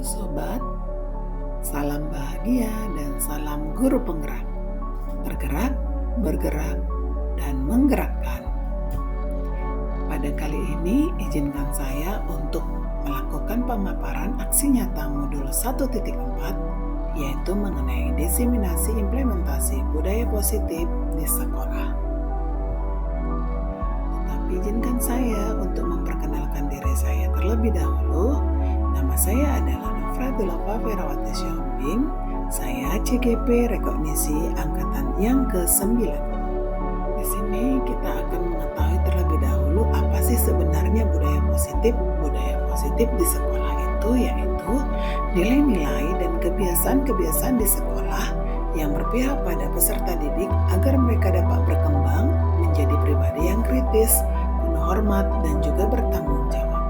sobat, salam bahagia dan salam guru penggerak. Tergerak, bergerak, dan menggerakkan. Pada kali ini izinkan saya untuk melakukan pemaparan aksi nyata modul 1.4 yaitu mengenai diseminasi implementasi budaya positif di sekolah. Tetapi izinkan saya untuk memperkenalkan diri saya terlebih dahulu. Nama saya adalah Nofratulova Ferawati Siombing. Saya CGP Rekognisi Angkatan yang ke-9. Di sini kita akan mengetahui terlebih dahulu apa sih sebenarnya budaya positif. Budaya positif di sekolah itu yaitu nilai-nilai dan kebiasaan-kebiasaan di sekolah yang berpihak pada peserta didik agar mereka dapat berkembang menjadi pribadi yang kritis, penuh hormat, dan juga bertanggung jawab.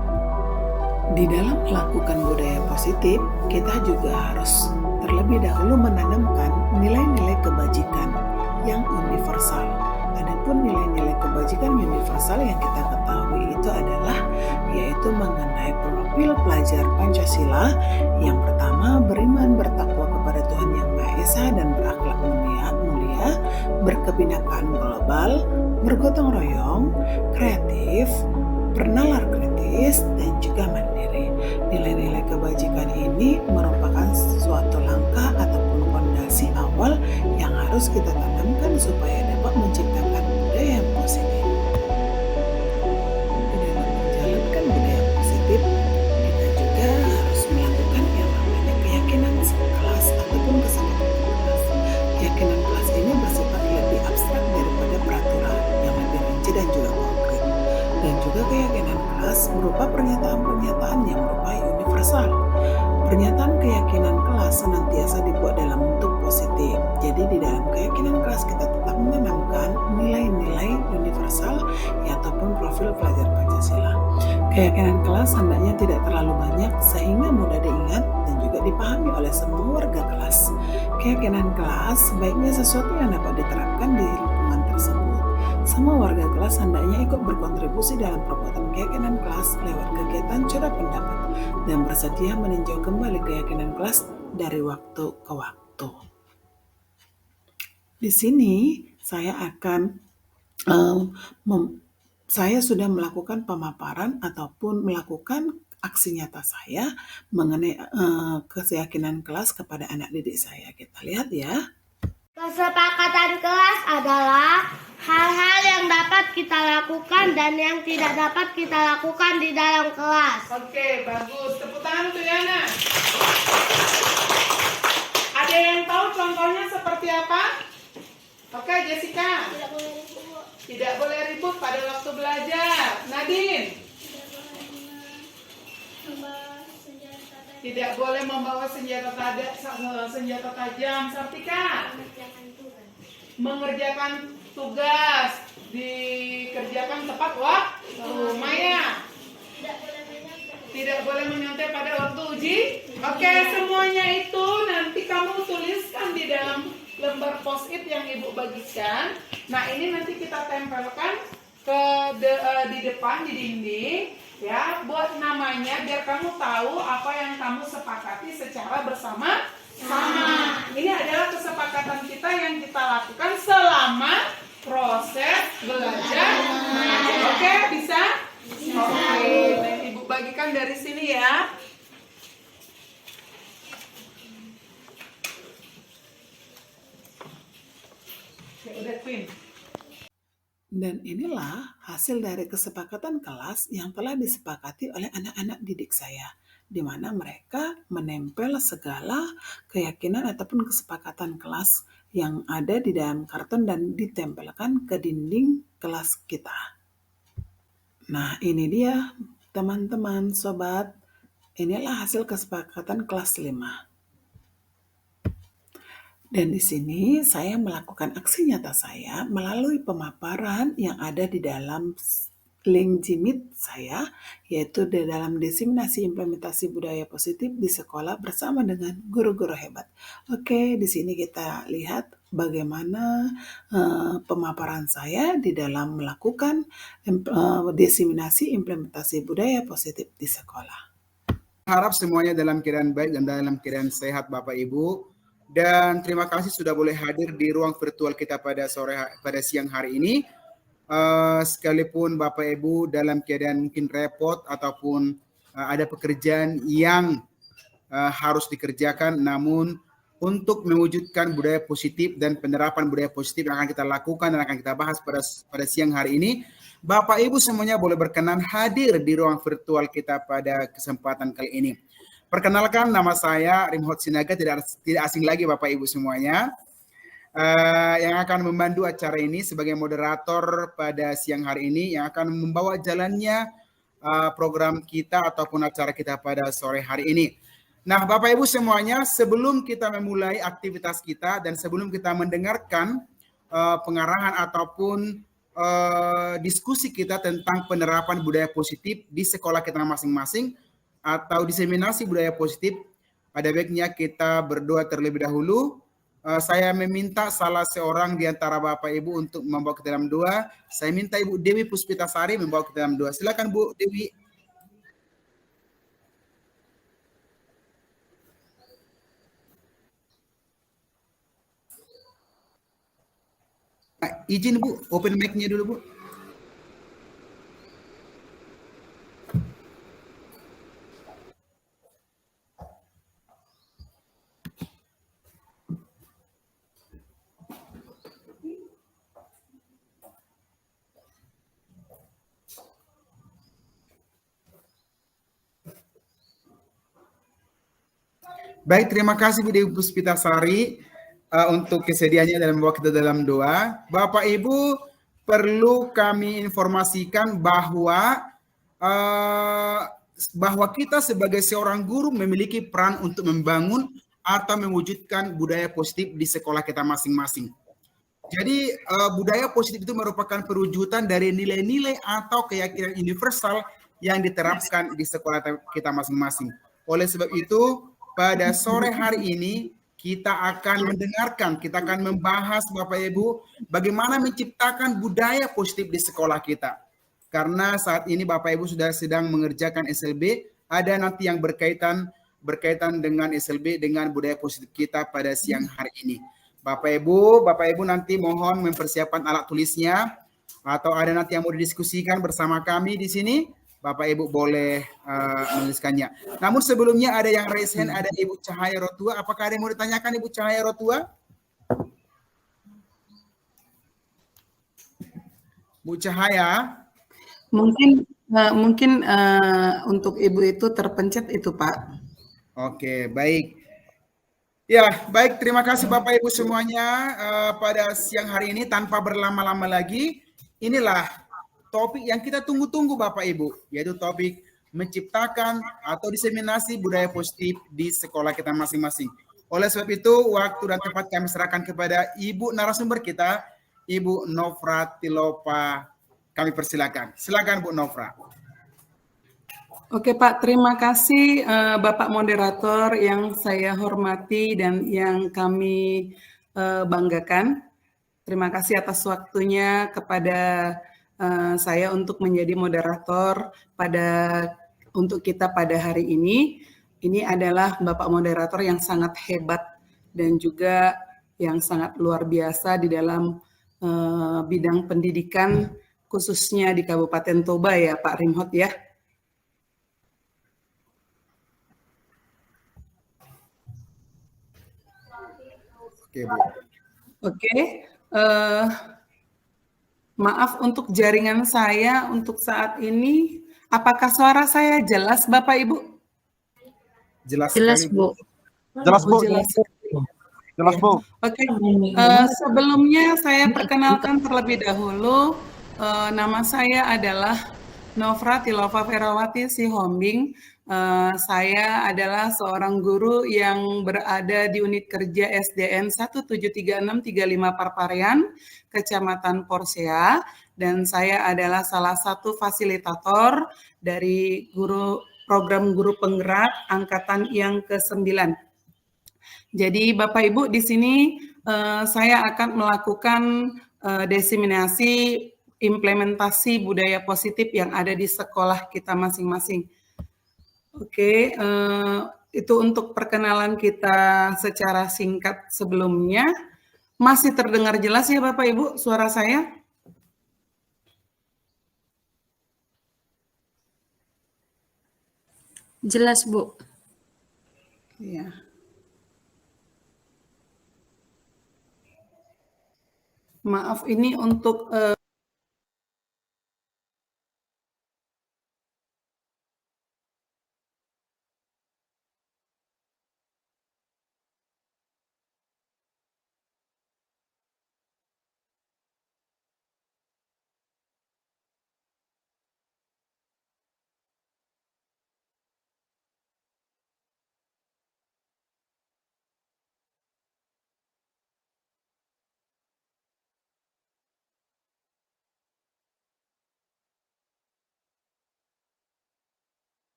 Di dalam melakukan budaya positif, kita juga harus terlebih dahulu menanamkan nilai-nilai kebajikan yang universal. Adapun nilai-nilai kebajikan universal yang kita ketahui itu adalah yaitu mengenai profil pelajar Pancasila. Yang pertama, beriman bertakwa kepada Tuhan Yang Maha Esa dan berakhlak mulia, berkebinekaan global, bergotong royong, kreatif, bernalar kritis, dan juga mandiri. Nilai-nilai kebajikan ini merupakan suatu langkah ataupun fondasi awal yang harus kita tanamkan supaya dapat menciptakan budaya yang positif. Di dalam menjalankan budaya positif, kita juga harus melakukan yang namanya keyakinan kelas ataupun kesepakatan kelas. Keyakinan kelas ini bersifat lebih abstrak daripada peraturan yang lebih rinci dan juga konkret. Dan juga keyakinan kelas berupa pernyataan-pernyataan yang berupa universal. Pernyataan keyakinan kelas senantiasa dibuat dalam bentuk positif. Jadi di dalam keyakinan kelas kita tetap menanamkan nilai-nilai universal ataupun profil pelajar Pancasila. Keyakinan kelas hendaknya tidak terlalu banyak sehingga mudah diingat dan juga dipahami oleh semua warga kelas. Keyakinan kelas sebaiknya sesuatu yang dapat diterapkan di lingkungan tersebut. Semua warga kelas hendaknya ikut berkontribusi dalam perbuatan keyakinan kelas lewat kegiatan curah pendapat dan bersedia meninjau kembali keyakinan kelas dari waktu ke waktu. Di sini saya sudah melakukan pemaparan ataupun melakukan aksi nyata saya mengenai keyakinan kelas kepada anak didik saya. Kita lihat ya. Kesepakatan kelas adalah hal-hal yang dapat kita lakukan dan yang tidak dapat kita lakukan di dalam kelas. Oke, bagus. Tepuk tangan untuk Yana. Ada yang tahu contohnya seperti apa? Oke, Jessica. Tidak boleh ribut pada waktu belajar. Nadine. Tidak boleh membawa senjata tajam. Sartika. Mengerjakan tugas dikerjakan tepat waktu. Maya. Tidak boleh menyontek pada waktu uji. Oke, semuanya itu nanti kamu tuliskan di dalam lembar post-it yang ibu bagikan. Nah, ini nanti kita tempelkan di depan di dinding. Ya, buat namanya biar kamu tahu apa yang kamu sepakati secara bersama-sama. Ini adalah kesepakatan kita yang kita lakukan selama proses belajar mengajar. Oke, bisa? Oke, nanti ibu bagikan dari sini ya. Oke, udah Queen. Dan inilah hasil dari kesepakatan kelas yang telah disepakati oleh anak-anak didik saya, di mana mereka menempel segala keyakinan ataupun kesepakatan kelas yang ada di dalam karton dan ditempelkan ke dinding kelas kita. Nah, ini dia teman-teman, sobat. Inilah hasil kesepakatan kelas 5. Dan di sini saya melakukan aksi nyata saya melalui pemaparan yang ada di dalam link Jimit saya, yaitu di dalam diseminasi implementasi budaya positif di sekolah bersama dengan guru-guru hebat. Oke, di sini kita lihat bagaimana pemaparan saya di dalam melakukan diseminasi implementasi budaya positif di sekolah. Harap semuanya dalam keadaan baik dan dalam keadaan sehat Bapak Ibu. Dan terima kasih sudah boleh hadir di ruang virtual kita pada siang hari ini. Sekalipun Bapak Ibu dalam keadaan mungkin repot ataupun ada pekerjaan yang harus dikerjakan, namun untuk mewujudkan budaya positif dan penerapan budaya positif yang akan kita lakukan dan akan kita bahas pada siang hari ini, Bapak Ibu semuanya boleh berkenan hadir di ruang virtual kita pada kesempatan kali ini. Perkenalkan, nama saya Rimhot Sinaga, tidak asing lagi Bapak Ibu semuanya, yang akan membantu acara ini sebagai moderator pada siang hari ini, yang akan membawa jalannya program kita ataupun acara kita pada sore hari ini. Nah, Bapak Ibu semuanya, sebelum kita memulai aktivitas kita dan sebelum kita mendengarkan pengarahan ataupun diskusi kita tentang penerapan budaya positif di sekolah kita masing-masing atau diseminasi budaya positif, ada baiknya kita berdoa terlebih dahulu. Saya meminta salah seorang di antara Bapak Ibu untuk membawa kita dalam doa. Saya minta Ibu Dewi Puspitasari membawa kita dalam doa. Silakan Bu Dewi. Izin Bu, open mic-nya dulu Bu. Baik, terima kasih Bu Dewi Puspitasari untuk kesediaannya dalam membawa kita dalam doa. Bapak Ibu, perlu kami informasikan bahwa kita sebagai seorang guru memiliki peran untuk membangun atau mewujudkan budaya positif di sekolah kita masing-masing. Jadi budaya positif itu merupakan perwujudan dari nilai-nilai atau keyakinan universal yang diterapkan di sekolah kita masing-masing. Oleh sebab itu, pada sore hari ini kita akan mendengarkan, kita akan membahas Bapak Ibu bagaimana menciptakan budaya positif di sekolah kita. Karena saat ini Bapak Ibu sudah sedang mengerjakan SLB, ada nanti yang berkaitan dengan SLB dengan budaya positif kita pada siang hari ini. Bapak Ibu nanti mohon mempersiapkan alat tulisnya atau ada nanti yang mau didiskusikan bersama kami di sini. Bapak Ibu boleh menuliskannya. Namun sebelumnya ada yang raise hand, ada Ibu Cahaya Rotua. Apakah ada yang mau ditanyakan Ibu Cahaya Rotua? Bu Cahaya? Mungkin untuk Ibu itu terpencet itu Pak. Oke, baik. Ya, baik. Terima kasih Bapak Ibu semuanya pada siang hari ini. Tanpa berlama-lama lagi, inilah topik yang kita tunggu-tunggu Bapak Ibu, yaitu topik menciptakan atau diseminasi budaya positif di sekolah kita masing-masing. Oleh sebab itu, waktu dan tempat kami serahkan kepada Ibu narasumber kita, Ibu Nofra Tilopa. Kami persilakan. Silakan Bu Nofra. Oke Pak, terima kasih Bapak Moderator yang saya hormati dan yang kami banggakan. Terima kasih atas waktunya kepada saya untuk menjadi moderator untuk kita pada hari ini. Ini adalah Bapak Moderator yang sangat hebat dan juga yang sangat luar biasa di dalam bidang pendidikan, khususnya di Kabupaten Toba ya Pak Rimhot ya. Oke Bu. Oke. Maaf untuk jaringan saya untuk saat ini. Apakah suara saya jelas, Bapak Ibu? Jelas Bu. Jelas, Bu. Jelas, Bu. Oke. Sebelumnya saya perkenalkan terlebih dahulu. Nama saya adalah Nofra Tilopa Ferawati Sihombing. Saya adalah seorang guru yang berada di unit kerja SDN 173635 Parparian, Kecamatan Porsea, dan saya adalah salah satu fasilitator dari program guru penggerak angkatan yang ke-9. Jadi Bapak Ibu di sini saya akan melakukan diseminasi implementasi budaya positif yang ada di sekolah kita masing-masing. Oke, itu untuk perkenalan kita secara singkat sebelumnya. Masih terdengar jelas ya Bapak Ibu suara saya? Jelas, Bu. Iya. Maaf, ini untuk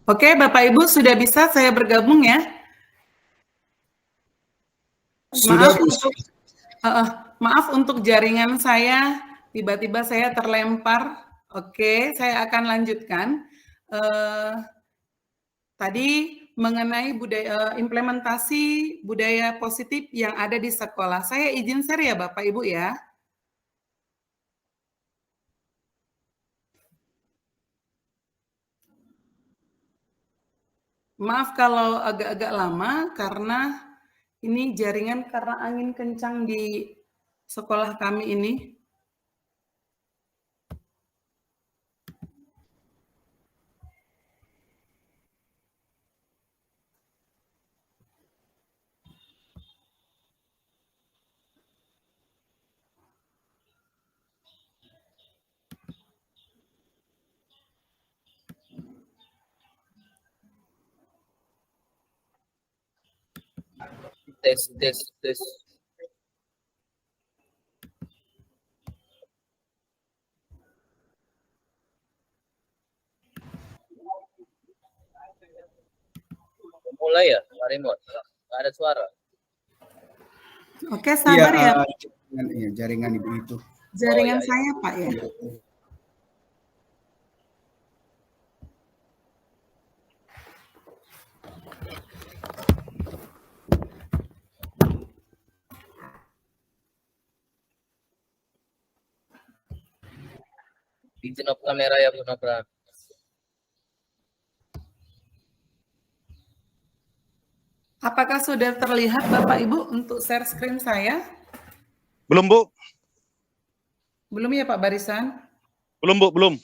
Oke, Bapak Ibu sudah bisa saya bergabung ya? Sudah, Maaf Bu. untuk Maaf untuk jaringan saya, tiba-tiba saya terlempar. Oke, saya akan lanjutkan. Tadi mengenai implementasi budaya positif yang ada di sekolah. Saya izin share ya Bapak Ibu ya. Maaf kalau agak-agak lama karena ini jaringan karena angin kencang di sekolah kami ini. Tes. Mulai ya, Pak Remote? Nggak ada suara. Oke, sabar ya. Jaringan Ibu itu. Jaringan saya, Pak ya. Izin off kamera ya, Bu Nopra. Apakah sudah terlihat Bapak Ibu untuk share screen saya? Belum, Bu. Belum ya Pak Barisan? Belum, Bu, belum.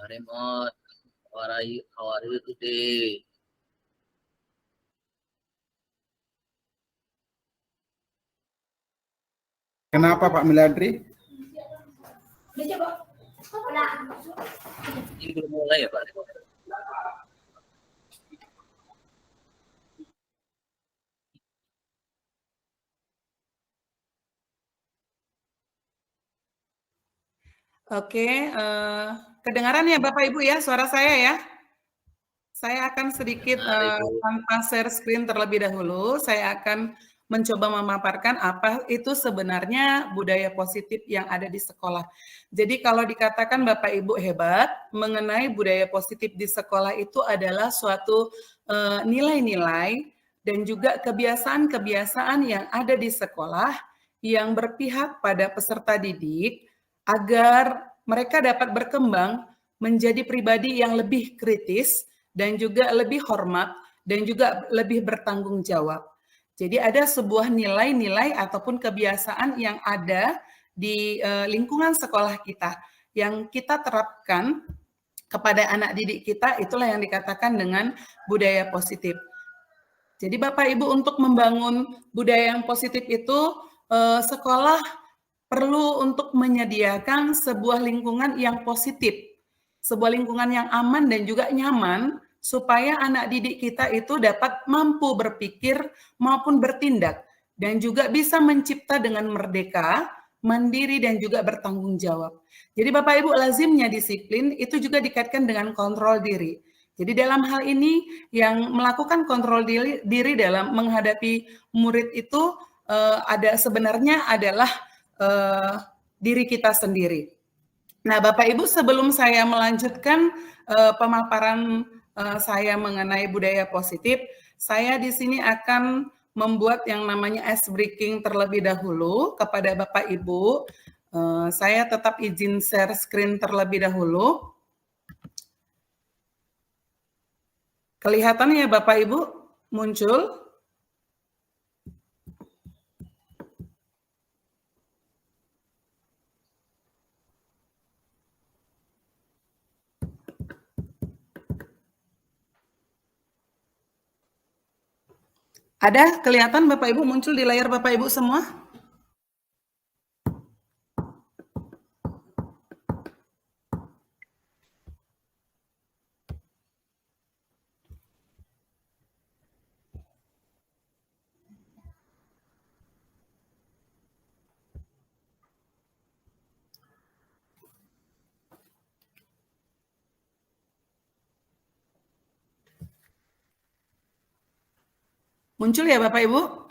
Pak Remote, how are you today? Kenapa Pak Miladri? Ini belum mulai ya, Pak Remote? Oke, kedengaran ya Bapak Ibu ya suara saya ya? Saya akan sedikit tanpa share screen terlebih dahulu, saya akan mencoba memaparkan apa itu sebenarnya budaya positif yang ada di sekolah. Jadi kalau dikatakan Bapak Ibu hebat, mengenai budaya positif di sekolah itu adalah suatu nilai-nilai dan juga kebiasaan-kebiasaan yang ada di sekolah yang berpihak pada peserta didik agar mereka dapat berkembang menjadi pribadi yang lebih kritis dan juga lebih hormat dan juga lebih bertanggung jawab. Jadi ada sebuah nilai-nilai ataupun kebiasaan yang ada di lingkungan sekolah kita yang kita terapkan kepada anak didik kita, itulah yang dikatakan dengan budaya positif. Jadi Bapak Ibu untuk membangun budaya yang positif itu sekolah perlu untuk menyediakan sebuah lingkungan yang positif, sebuah lingkungan yang aman dan juga nyaman, supaya anak didik kita itu dapat mampu berpikir maupun bertindak, dan juga bisa mencipta dengan merdeka, mandiri, dan juga bertanggung jawab. Jadi Bapak Ibu lazimnya disiplin itu juga dikaitkan dengan kontrol diri. Jadi dalam hal ini yang melakukan kontrol diri dalam menghadapi murid itu sebenarnya adalah diri kita sendiri. Nah, Bapak Ibu, sebelum saya melanjutkan pemaparan saya mengenai budaya positif, saya di sini akan membuat yang namanya ice breaking terlebih dahulu kepada Bapak Ibu. Saya tetap izin share screen terlebih dahulu. Kelihatan ya Bapak Ibu muncul? Ada kelihatan Bapak Ibu muncul di layar Bapak Ibu semua? Muncul ya Bapak Ibu?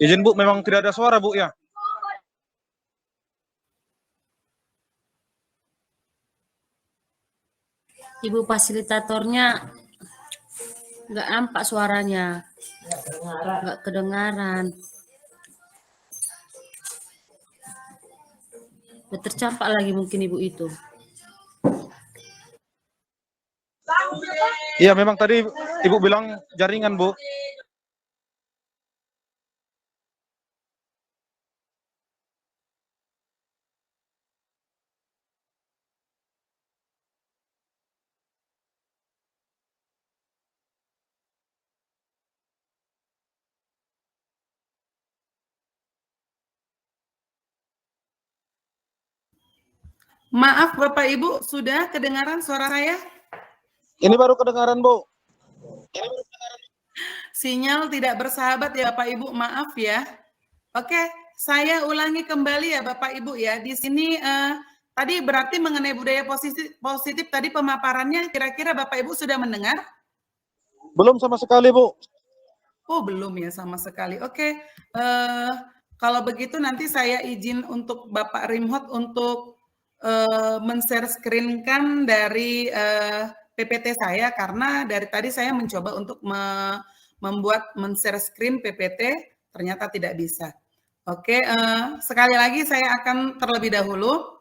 Izin Bu, memang tidak ada suara Bu ya. Ibu fasilitatornya Nggak nampak suaranya. Nggak kedengaran. Udah tercampak lagi mungkin ibu itu. Iya, memang tadi ibu bilang jaringan, Bu. Maaf Bapak Ibu, sudah kedengaran suara saya? Ini baru kedengaran, Bu. Sinyal tidak bersahabat ya Bapak Ibu, maaf ya. Oke, saya ulangi kembali ya Bapak Ibu ya. Di sini tadi berarti mengenai budaya positif tadi pemaparannya kira-kira Bapak Ibu sudah mendengar? Belum sama sekali, Bu. Oh, belum ya sama sekali. Oke, kalau begitu nanti saya izin untuk Bapak Rimhot untuk men-share screen-kan dari PPT saya karena dari tadi saya mencoba untuk membuat men-share screen PPT ternyata tidak bisa. Oke, sekali lagi saya akan terlebih dahulu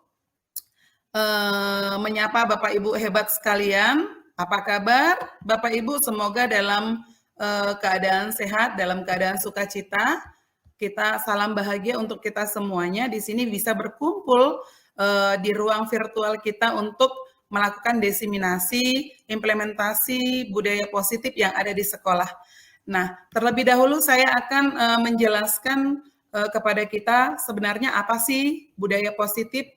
menyapa Bapak Ibu hebat sekalian. Apa kabar Bapak Ibu? Semoga dalam keadaan sehat, dalam keadaan sukacita. Kita salam bahagia untuk kita semuanya di sini bisa berkumpul di ruang virtual kita untuk melakukan diseminasi, implementasi budaya positif yang ada di sekolah. Nah, terlebih dahulu saya akan menjelaskan kepada kita sebenarnya apa sih budaya positif.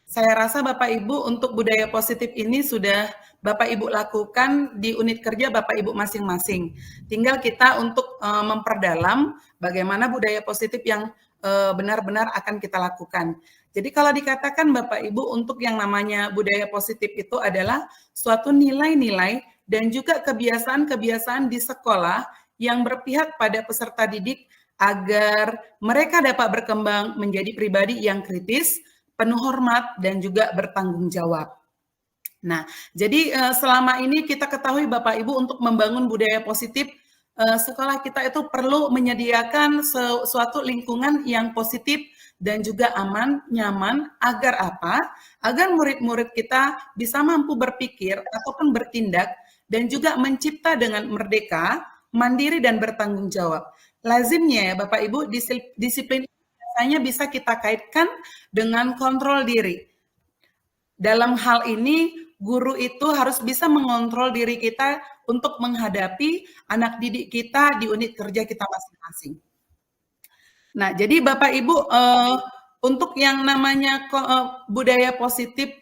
Saya rasa Bapak Ibu untuk budaya positif ini sudah Bapak Ibu lakukan di unit kerja Bapak Ibu masing-masing. Tinggal kita untuk memperdalam bagaimana budaya positif yang benar-benar akan kita lakukan. Jadi kalau dikatakan Bapak Ibu untuk yang namanya budaya positif itu adalah suatu nilai-nilai dan juga kebiasaan-kebiasaan di sekolah yang berpihak pada peserta didik agar mereka dapat berkembang menjadi pribadi yang kritis, penuh hormat, dan juga bertanggung jawab. Nah, jadi selama ini kita ketahui Bapak Ibu untuk membangun budaya positif, sekolah kita itu perlu menyediakan suatu lingkungan yang positif dan juga aman, nyaman, agar apa? Agar murid-murid kita bisa mampu berpikir ataupun bertindak dan juga mencipta dengan merdeka, mandiri, dan bertanggung jawab. Lazimnya ya Bapak Ibu, disiplin biasanya bisa kita kaitkan dengan kontrol diri. Dalam hal ini, guru itu harus bisa mengontrol diri kita untuk menghadapi anak didik kita di unit kerja kita masing-masing. Nah, jadi Bapak Ibu, untuk yang namanya budaya positif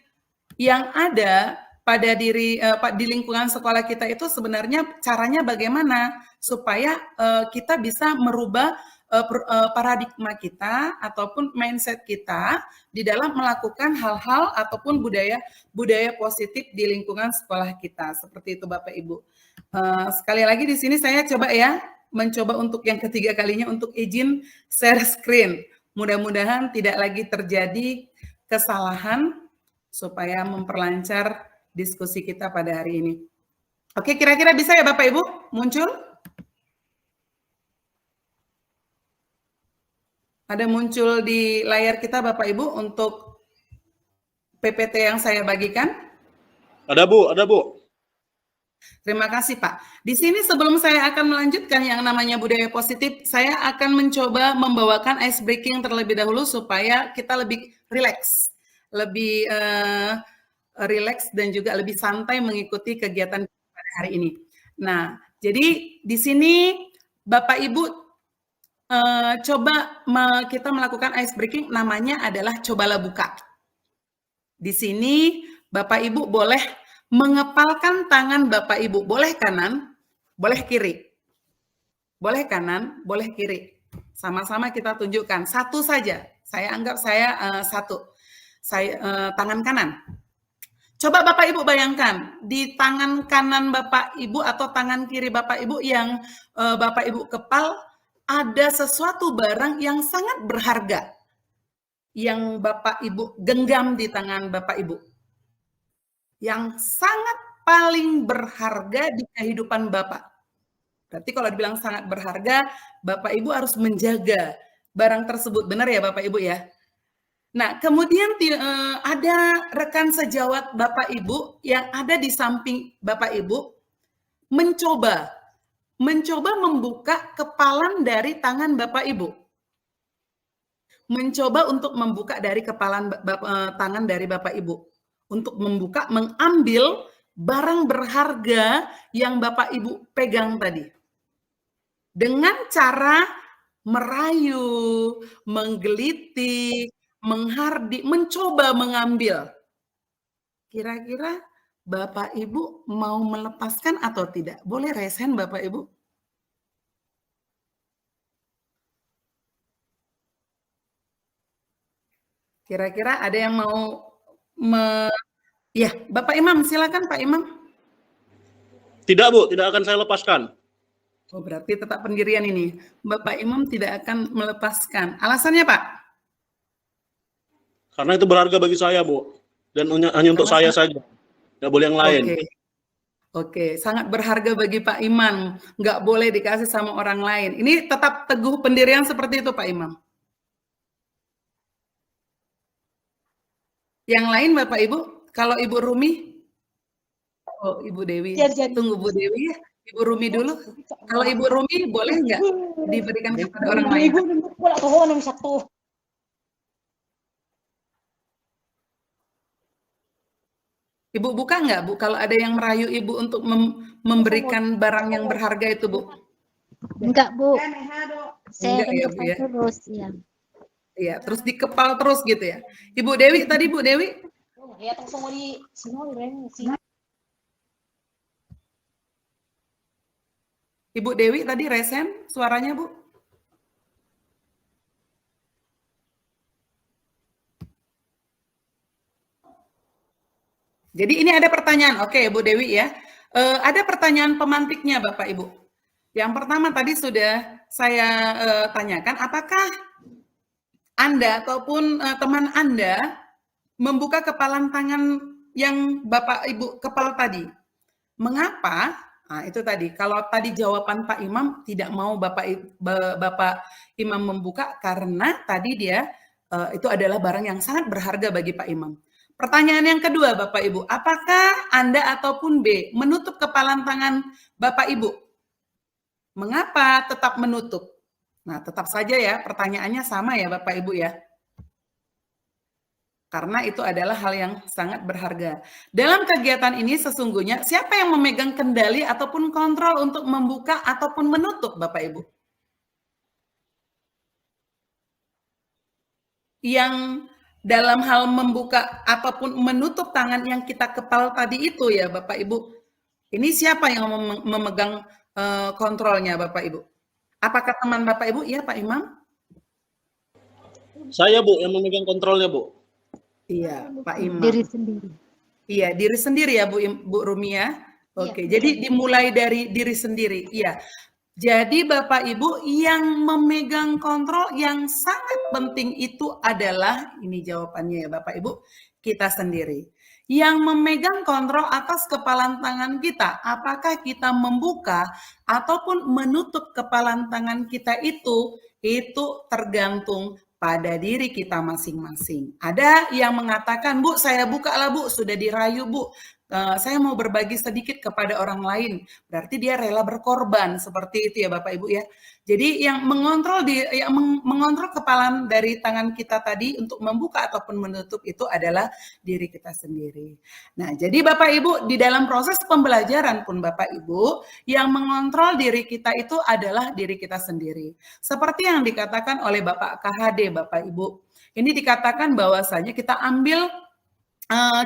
yang ada pada di lingkungan sekolah kita itu sebenarnya caranya bagaimana supaya kita bisa merubah paradigma kita ataupun mindset kita di dalam melakukan hal-hal ataupun budaya positif di lingkungan sekolah kita. Seperti itu Bapak Ibu. Sekali lagi di sini saya coba ya mencoba untuk yang ketiga kalinya untuk izin share screen. Mudah-mudahan tidak lagi terjadi kesalahan supaya memperlancar diskusi kita pada hari ini. Oke, kira-kira bisa ya Bapak Ibu muncul? Ada muncul di layar kita Bapak Ibu untuk PPT yang saya bagikan? Ada, Bu. Ada, Bu. Terima kasih Pak. Di sini sebelum saya akan melanjutkan yang namanya budaya positif, saya akan mencoba membawakan ice breaking terlebih dahulu supaya kita lebih rileks, lebih rileks dan juga lebih santai mengikuti kegiatan pada hari ini. Nah, jadi di sini Bapak Ibu coba kita melakukan ice breaking, namanya adalah cobalah buka. Di sini Bapak Ibu boleh mengepalkan tangan Bapak Ibu, boleh kanan, boleh kiri. Boleh kanan, boleh kiri. Sama-sama kita tunjukkan, satu saja. Saya anggap saya satu. Tangan kanan. Coba Bapak Ibu bayangkan, di tangan kanan Bapak Ibu atau tangan kiri Bapak Ibu yang Bapak Ibu kepal, ada sesuatu barang yang sangat berharga yang Bapak Ibu genggam di tangan Bapak Ibu. Yang sangat paling berharga di kehidupan Bapak. Berarti kalau dibilang sangat berharga, Bapak Ibu harus menjaga barang tersebut. Benar ya Bapak Ibu ya? Nah, kemudian ada rekan sejawat Bapak Ibu yang ada di samping Bapak Ibu mencoba membuka kepalan dari tangan Bapak Ibu. Mencoba untuk membuka dari kepalan tangan dari Bapak Ibu. Untuk membuka, mengambil barang berharga yang Bapak Ibu pegang tadi. Dengan cara merayu, menggelitik, menghardik, mencoba mengambil. Kira-kira Bapak Ibu mau melepaskan atau tidak? Boleh raise hand Bapak Ibu? Kira-kira ada yang mau ya, Bapak Imam, silakan Pak Imam. Tidak Bu, tidak akan saya lepaskan. Oh, berarti tetap pendirian ini. Bapak Imam tidak akan melepaskan. Alasannya Pak? Karena itu berharga bagi saya Bu. Dan hanya untuk saya saja. Nggak boleh yang lain. Oke, sangat berharga bagi Pak Imam. Nggak boleh dikasih sama orang lain. Ini tetap teguh pendirian seperti itu Pak Imam. Yang lain Bapak Ibu, kalau Ibu Rumi, oh Ibu Dewi, tunggu Bu Dewi ya, Ibu Rumi dulu. Kalau Ibu Rumi boleh nggak diberikan kepada orang lain? Ibu buka nggak Bu, kalau ada yang merayu Ibu untuk memberikan barang yang berharga itu Bu? Enggak Bu, saya Enggak ya Bu ya? terus ya. Iya, terus dikepal terus gitu ya. Ibu Dewi tadi Bu Dewi? Ibu Dewi tadi resen suaranya Bu? Jadi ini ada pertanyaan, oke Bu Dewi ya. Ada pertanyaan pemantiknya Bapak Ibu. Yang pertama tadi sudah saya tanyakan, apakah Anda ataupun teman Anda membuka kepalan tangan yang Bapak Ibu kepal tadi? Mengapa? Nah, itu tadi. Kalau tadi jawaban Pak Imam tidak mau Bapak Imam membuka karena tadi dia itu adalah barang yang sangat berharga bagi Pak Imam. Pertanyaan yang kedua Bapak Ibu, apakah Anda ataupun B menutup kepalan tangan Bapak Ibu? Mengapa tetap menutup? Nah, tetap saja ya, pertanyaannya sama ya Bapak Ibu ya. Karena itu adalah hal yang sangat berharga. Dalam kegiatan ini sesungguhnya siapa yang memegang kendali ataupun kontrol untuk membuka ataupun menutup Bapak Ibu? Yang dalam hal membuka ataupun menutup tangan yang kita kepal tadi itu ya Bapak Ibu. Ini siapa yang memegang kontrolnya Bapak Ibu? Apakah teman Bapak Ibu? Iya Pak Imam? Saya Bu yang memegang kontrolnya Bu. Iya Pak Imam. Diri sendiri. Iya diri sendiri ya Bu Rumi ya. Oke, jadi dimulai dari diri sendiri. Iya. Jadi Bapak Ibu yang memegang kontrol yang sangat penting itu adalah, ini jawabannya ya Bapak Ibu, kita sendiri. Yang memegang kontrol atas kepalan tangan kita, apakah kita membuka ataupun menutup kepalan tangan kita itu tergantung pada diri kita masing-masing. Ada yang mengatakan, Bu, saya buka lah Bu, sudah dirayu Bu. Saya mau berbagi sedikit kepada orang lain, berarti dia rela berkorban seperti itu ya Bapak Ibu ya. Jadi yang mengontrol kepalan dari tangan kita tadi untuk membuka ataupun menutup itu adalah diri kita sendiri. Nah, jadi Bapak Ibu di dalam proses pembelajaran pun Bapak Ibu yang mengontrol diri kita itu adalah diri kita sendiri. Seperti yang dikatakan oleh Bapak KHD Bapak Ibu. Ini dikatakan bahwasanya kita ambil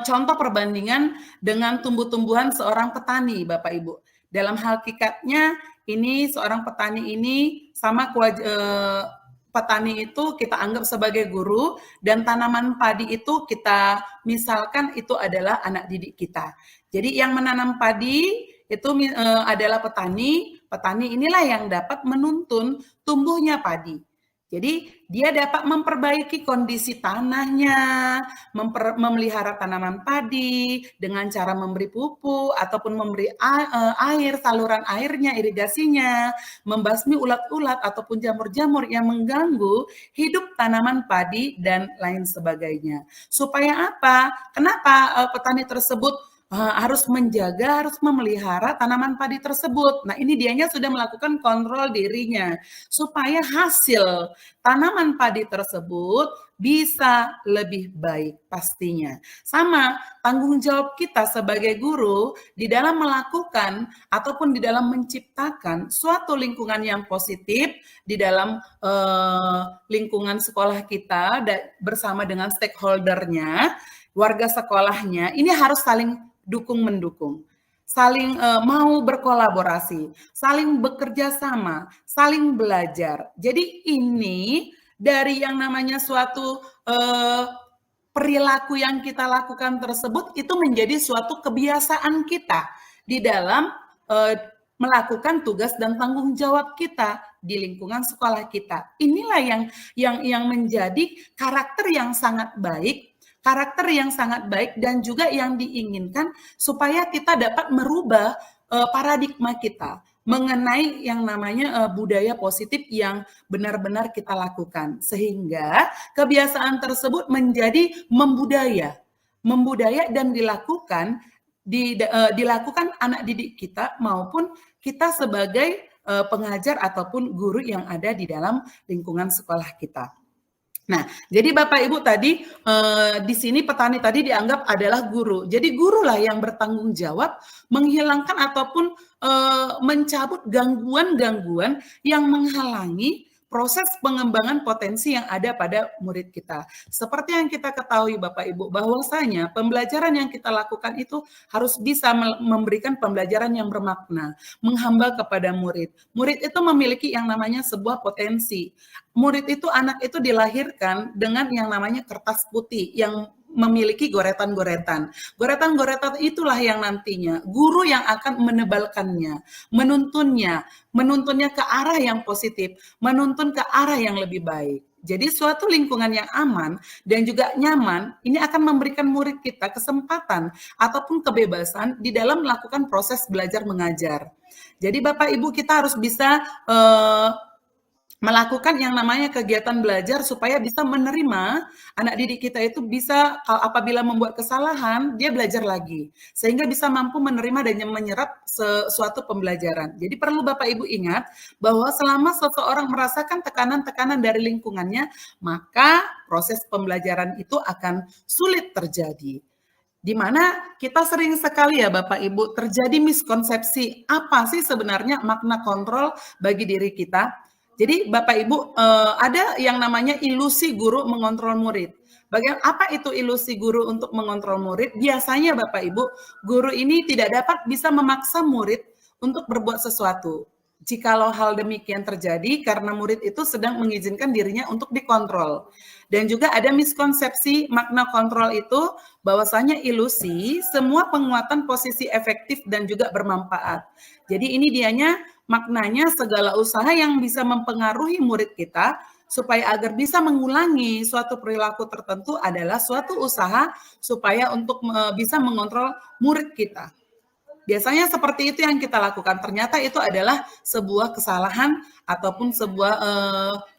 contoh perbandingan dengan tumbuh-tumbuhan seorang petani, Bapak Ibu. Dalam hakikatnya, ini seorang petani ini sama petani itu kita anggap sebagai guru dan tanaman padi itu kita misalkan itu adalah anak didik kita. Jadi yang menanam padi itu adalah petani. Petani inilah yang dapat menuntun tumbuhnya padi. Jadi dia dapat memperbaiki kondisi tanahnya, memelihara tanaman padi dengan cara memberi pupuk ataupun memberi air, saluran airnya, irigasinya, membasmi ulat-ulat ataupun jamur-jamur yang mengganggu hidup tanaman padi dan lain sebagainya. Supaya apa? Kenapa petani tersebut harus menjaga, harus memelihara tanaman padi tersebut. Nah, ini dianya sudah melakukan kontrol dirinya supaya hasil tanaman padi tersebut bisa lebih baik pastinya. Sama tanggung jawab kita sebagai guru di dalam melakukan ataupun di dalam menciptakan suatu lingkungan yang positif di dalam lingkungan sekolah kita bersama dengan stakeholder-nya, warga sekolahnya, ini harus saling dukung-mendukung, saling mau berkolaborasi, saling bekerja sama, saling belajar. Jadi ini dari yang namanya suatu perilaku yang kita lakukan tersebut itu menjadi suatu kebiasaan kita di dalam melakukan tugas dan tanggung jawab kita di lingkungan sekolah kita. Inilah yang menjadi karakter yang sangat baik, dan juga yang diinginkan supaya kita dapat merubah paradigma kita mengenai yang namanya budaya positif yang benar-benar kita lakukan, sehingga kebiasaan tersebut menjadi membudaya dan dilakukan anak didik kita maupun kita sebagai pengajar ataupun guru yang ada di dalam lingkungan sekolah kita. Nah, jadi Bapak Ibu tadi di sini petani tadi dianggap adalah guru. Jadi gurulah yang bertanggung jawab menghilangkan ataupun mencabut gangguan-gangguan yang menghalangi proses pengembangan potensi yang ada pada murid kita. Seperti yang kita ketahui Bapak Ibu, bahwasanya pembelajaran yang kita lakukan itu harus bisa memberikan pembelajaran yang bermakna, menghamba kepada murid. Murid itu memiliki yang namanya sebuah potensi. Murid itu, anak itu dilahirkan dengan yang namanya kertas putih yang memiliki goretan-goretan. Goretan-goretan itulah yang nantinya guru yang akan menebalkannya, menuntunnya ke arah yang positif, menuntun ke arah yang lebih baik. Jadi suatu lingkungan yang aman dan juga nyaman ini akan memberikan murid kita kesempatan ataupun kebebasan di dalam melakukan proses belajar mengajar. Jadi Bapak Ibu, kita harus bisa melakukan yang namanya kegiatan belajar supaya bisa menerima anak didik kita itu bisa apabila membuat kesalahan, dia belajar lagi. Sehingga bisa mampu menerima dan menyerap suatu pembelajaran. Jadi perlu Bapak Ibu ingat bahwa selama seseorang merasakan tekanan-tekanan dari lingkungannya, maka proses pembelajaran itu akan sulit terjadi. Di mana kita sering sekali ya Bapak Ibu terjadi miskonsepsi apa sih sebenarnya makna kontrol bagi diri kita. Jadi Bapak Ibu ada yang namanya ilusi guru mengontrol murid. Bagaimana apa itu ilusi guru untuk mengontrol murid? Biasanya Bapak Ibu, guru ini tidak dapat bisa memaksa murid untuk berbuat sesuatu. Jikalau hal demikian terjadi karena murid itu sedang mengizinkan dirinya untuk dikontrol. Dan juga ada miskonsepsi makna kontrol itu bahwasanya ilusi semua penguatan posisi efektif dan juga bermanfaat. Jadi ini dianya maknanya segala usaha yang bisa mempengaruhi murid kita supaya agar bisa mengulangi suatu perilaku tertentu adalah suatu usaha supaya untuk bisa mengontrol murid kita. Biasanya seperti itu yang kita lakukan. Ternyata itu adalah sebuah kesalahan ataupun sebuah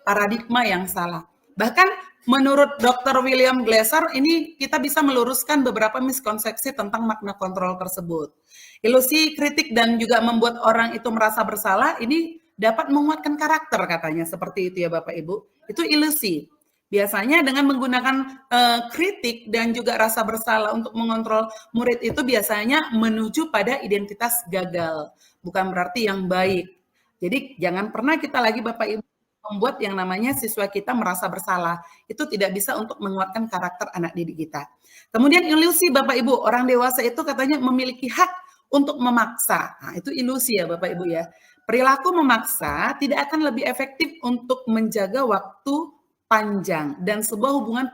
paradigma yang salah. Bahkan menurut Dr. William Glasser, ini kita bisa meluruskan beberapa miskonsepsi tentang makna kontrol tersebut. Ilusi kritik dan juga membuat orang itu merasa bersalah, ini dapat menguatkan karakter katanya, seperti itu ya Bapak Ibu. Itu ilusi. Biasanya dengan menggunakan kritik dan juga rasa bersalah untuk mengontrol murid itu biasanya menuju pada identitas gagal, bukan berarti yang baik. Jadi jangan pernah kita lagi Bapak Ibu membuat yang namanya siswa kita merasa bersalah. Itu tidak bisa untuk menguatkan karakter anak didik kita. Kemudian ilusi Bapak Ibu, orang dewasa itu katanya memiliki hak untuk memaksa. Nah, itu ilusi ya Bapak Ibu ya. Perilaku memaksa tidak akan lebih efektif untuk menjaga waktu panjang dan sebuah hubungan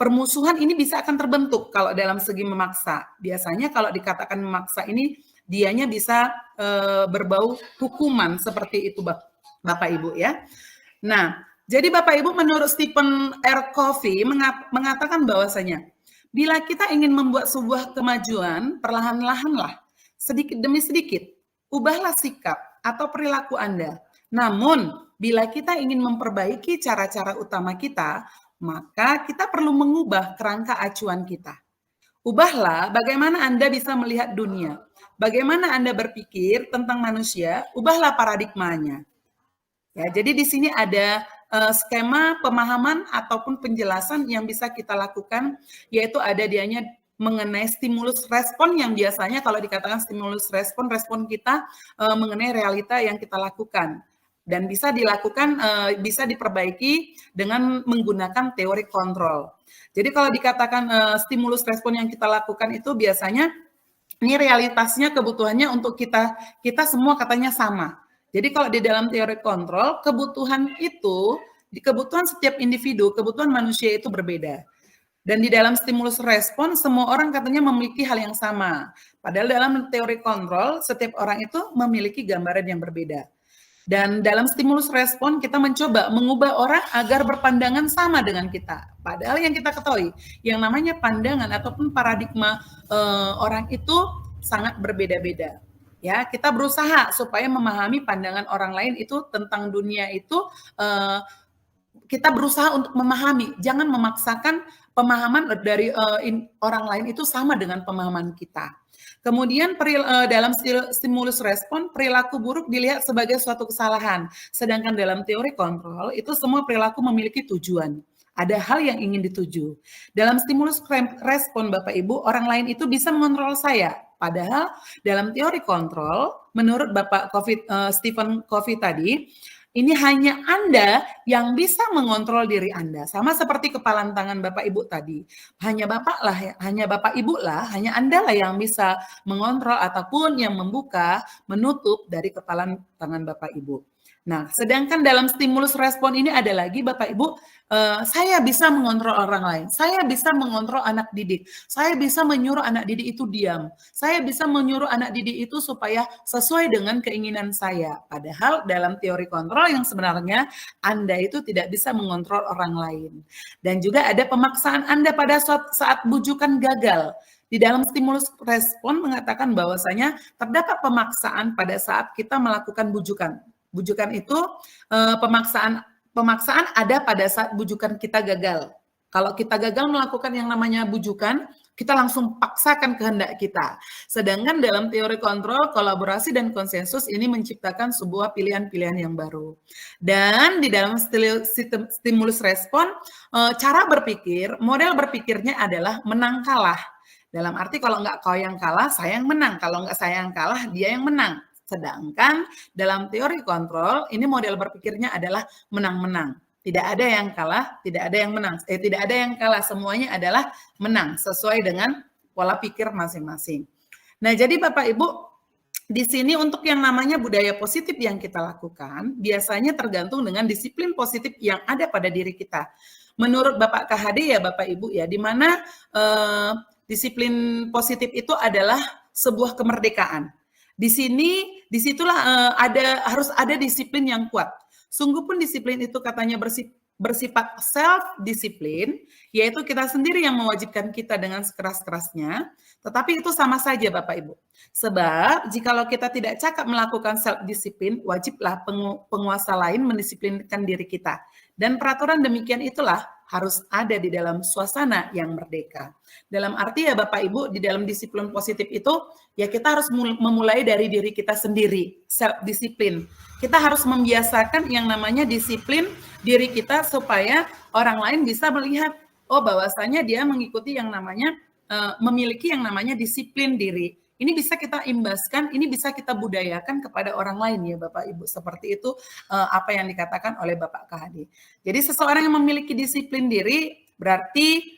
permusuhan ini bisa akan terbentuk kalau dalam segi memaksa. Biasanya kalau dikatakan memaksa ini dianya bisa berbau hukuman seperti itu Bapak Ibu ya. Nah, Jadi Bapak Ibu, menurut Stephen R. Covey mengatakan bahwasanya bila kita ingin membuat sebuah kemajuan, perlahan-lahanlah, sedikit demi sedikit, ubahlah sikap atau perilaku Anda. Namun, bila kita ingin memperbaiki cara-cara utama kita, maka kita perlu mengubah kerangka acuan kita. Ubahlah bagaimana Anda bisa melihat dunia, bagaimana Anda berpikir tentang manusia, ubahlah paradigmanya. Ya, jadi di sini ada skema pemahaman ataupun penjelasan yang bisa kita lakukan, yaitu ada dianya mengenai stimulus respon yang biasanya kalau dikatakan stimulus respon kita mengenai realita yang kita lakukan. Dan bisa dilakukan, bisa diperbaiki dengan menggunakan teori kontrol. Jadi kalau dikatakan stimulus respon yang kita lakukan itu biasanya, ini realitasnya kebutuhannya untuk kita semua katanya sama. Jadi kalau di dalam teori kontrol, kebutuhan itu, di kebutuhan setiap individu, kebutuhan manusia itu berbeda. Dan di dalam stimulus respon, semua orang katanya memiliki hal yang sama. Padahal dalam teori kontrol, setiap orang itu memiliki gambaran yang berbeda. Dan dalam stimulus respon, kita mencoba mengubah orang agar berpandangan sama dengan kita. Padahal yang kita ketahui, yang namanya pandangan ataupun paradigma orang itu sangat berbeda-beda. Ya, kita berusaha supaya memahami pandangan orang lain itu tentang dunia itu, kita berusaha untuk memahami, jangan memaksakan pemahaman dari orang lain itu sama dengan pemahaman kita. Kemudian dalam stimulus respon, perilaku buruk dilihat sebagai suatu kesalahan, sedangkan dalam teori kontrol itu semua perilaku memiliki tujuan. Ada hal yang ingin dituju. Dalam stimulus respon Bapak Ibu, orang lain itu bisa mengontrol saya. Padahal dalam teori kontrol, menurut Bapak Stephen Covey tadi, ini hanya Anda yang bisa mengontrol diri Anda. Sama seperti kepalan tangan Bapak Ibu tadi. Hanya Bapak Ibu lah, hanya Anda lah yang bisa mengontrol ataupun yang membuka, menutup dari kepalan tangan Bapak Ibu. Nah, sedangkan dalam stimulus respon ini ada lagi Bapak Ibu, saya bisa mengontrol orang lain, saya bisa mengontrol anak didik, saya bisa menyuruh anak didik itu diam, saya bisa menyuruh anak didik itu supaya sesuai dengan keinginan saya. Padahal dalam teori kontrol yang sebenarnya Anda itu tidak bisa mengontrol orang lain. Dan juga ada pemaksaan Anda pada saat bujukan gagal. Di dalam stimulus respon mengatakan bahwasanya terdapat pemaksaan pada saat kita melakukan bujukan. Bujukan itu pemaksaan ada pada saat bujukan kita gagal. Kalau kita gagal melakukan yang namanya bujukan, kita langsung paksakan kehendak kita. Sedangkan dalam teori kontrol, kolaborasi dan konsensus ini menciptakan sebuah pilihan-pilihan yang baru. Dan di dalam stimulus respon, cara berpikir, model berpikirnya adalah menang kalah. Dalam arti kalau nggak kau yang kalah, saya yang menang. Kalau nggak saya yang kalah, dia yang menang. Sedangkan dalam teori kontrol, ini model berpikirnya adalah menang-menang. Tidak ada yang kalah, tidak ada yang menang. Tidak ada yang kalah, semuanya adalah menang sesuai dengan pola pikir masing-masing. Nah, jadi Bapak Ibu, di sini untuk yang namanya budaya positif yang kita lakukan, biasanya tergantung dengan disiplin positif yang ada pada diri kita. Menurut Bapak KHD ya Bapak Ibu ya, di mana disiplin positif itu adalah sebuah kemerdekaan. Disitulah harus ada disiplin yang kuat. Sungguh pun disiplin itu katanya bersifat self-disiplin, yaitu kita sendiri yang mewajibkan kita dengan sekeras-kerasnya, tetapi itu sama saja Bapak Ibu. Sebab jikalau kita tidak cakap melakukan self-disiplin, wajiblah penguasa lain mendisiplinkan diri kita. Dan peraturan demikian itulah harus ada di dalam suasana yang merdeka. Dalam arti ya Bapak Ibu, di dalam disiplin positif itu, ya kita harus memulai dari diri kita sendiri, self-disiplin. Kita harus membiasakan yang namanya disiplin diri kita supaya orang lain bisa melihat, oh bahwasanya dia mengikuti yang namanya, memiliki yang namanya disiplin diri. Ini bisa kita imbaskan, ini bisa kita budayakan kepada orang lain ya Bapak Ibu. Seperti itu apa yang dikatakan oleh Bapak KHD. Jadi seseorang yang memiliki disiplin diri berarti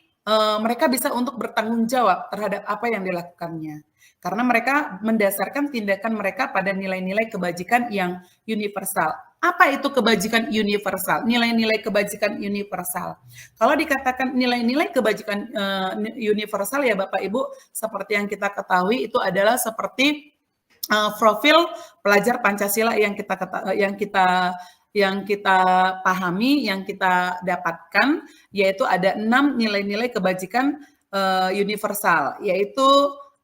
mereka bisa untuk bertanggung jawab terhadap apa yang dilakukannya. Karena mereka mendasarkan tindakan mereka pada nilai-nilai kebajikan yang universal. Apa itu kebajikan universal? Nilai-nilai kebajikan universal. Kalau dikatakan nilai-nilai kebajikan universal ya Bapak Ibu, seperti yang kita ketahui itu adalah seperti profil pelajar Pancasila yang kita yang kita pahami, yang kita dapatkan, yaitu ada 6 nilai-nilai kebajikan universal, yaitu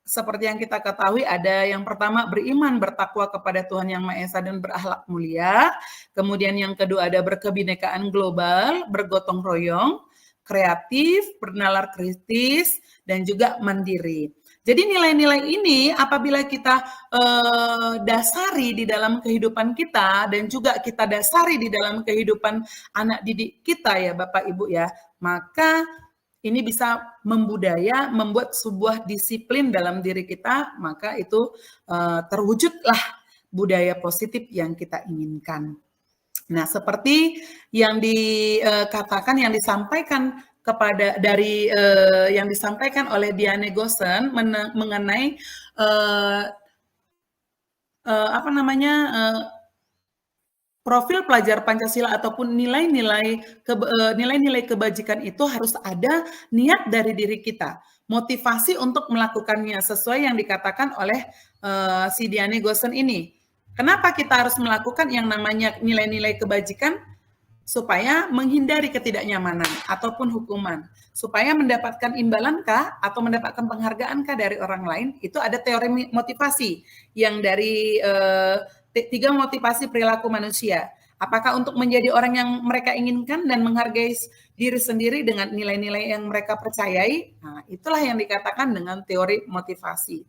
seperti yang kita ketahui ada yang pertama beriman bertakwa kepada Tuhan Yang Maha Esa dan berakhlak mulia. Kemudian yang kedua ada berkebinekaan global, bergotong royong, kreatif, bernalar kritis, dan juga mandiri. Jadi nilai-nilai ini apabila kita dasari di dalam kehidupan kita dan juga kita dasari di dalam kehidupan anak didik kita ya Bapak Ibu ya, maka ini bisa membudaya, membuat sebuah disiplin dalam diri kita, maka itu terwujudlah budaya positif yang kita inginkan. Nah, seperti yang dikatakan, yang disampaikan kepada dari yang disampaikan oleh Diane Gosen mengenai apa namanya profil pelajar Pancasila ataupun nilai-nilai kebajikan itu harus ada niat dari diri kita, motivasi untuk melakukannya sesuai yang dikatakan oleh si Diane Gosen ini. Kenapa kita harus melakukan yang namanya nilai-nilai kebajikan? Supaya menghindari ketidaknyamanan ataupun hukuman, supaya mendapatkan imbalankah atau mendapatkan penghargaankah dari orang lain. Itu ada teori motivasi yang dari 3 motivasi perilaku manusia. Apakah untuk menjadi orang yang mereka inginkan dan menghargai diri sendiri dengan nilai-nilai yang mereka percayai? Nah, itulah yang dikatakan dengan teori motivasi.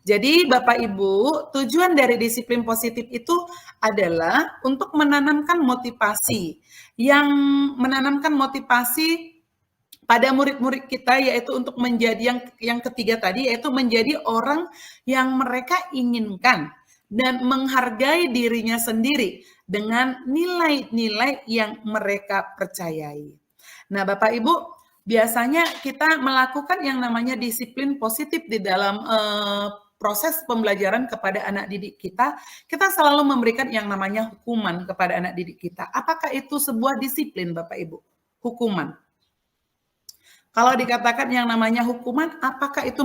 Jadi Bapak Ibu, tujuan dari disiplin positif itu adalah untuk menanamkan motivasi, yang menanamkan motivasi pada murid-murid kita, yaitu untuk menjadi yang ketiga tadi, yaitu menjadi orang yang mereka inginkan dan menghargai dirinya sendiri dengan nilai-nilai yang mereka percayai. Nah Bapak Ibu, biasanya kita melakukan yang namanya disiplin positif di dalam proses pembelajaran kepada anak didik kita, kita selalu memberikan yang namanya hukuman kepada anak didik kita. Apakah itu sebuah disiplin, Bapak Ibu? Hukuman. Kalau dikatakan yang namanya hukuman, apakah itu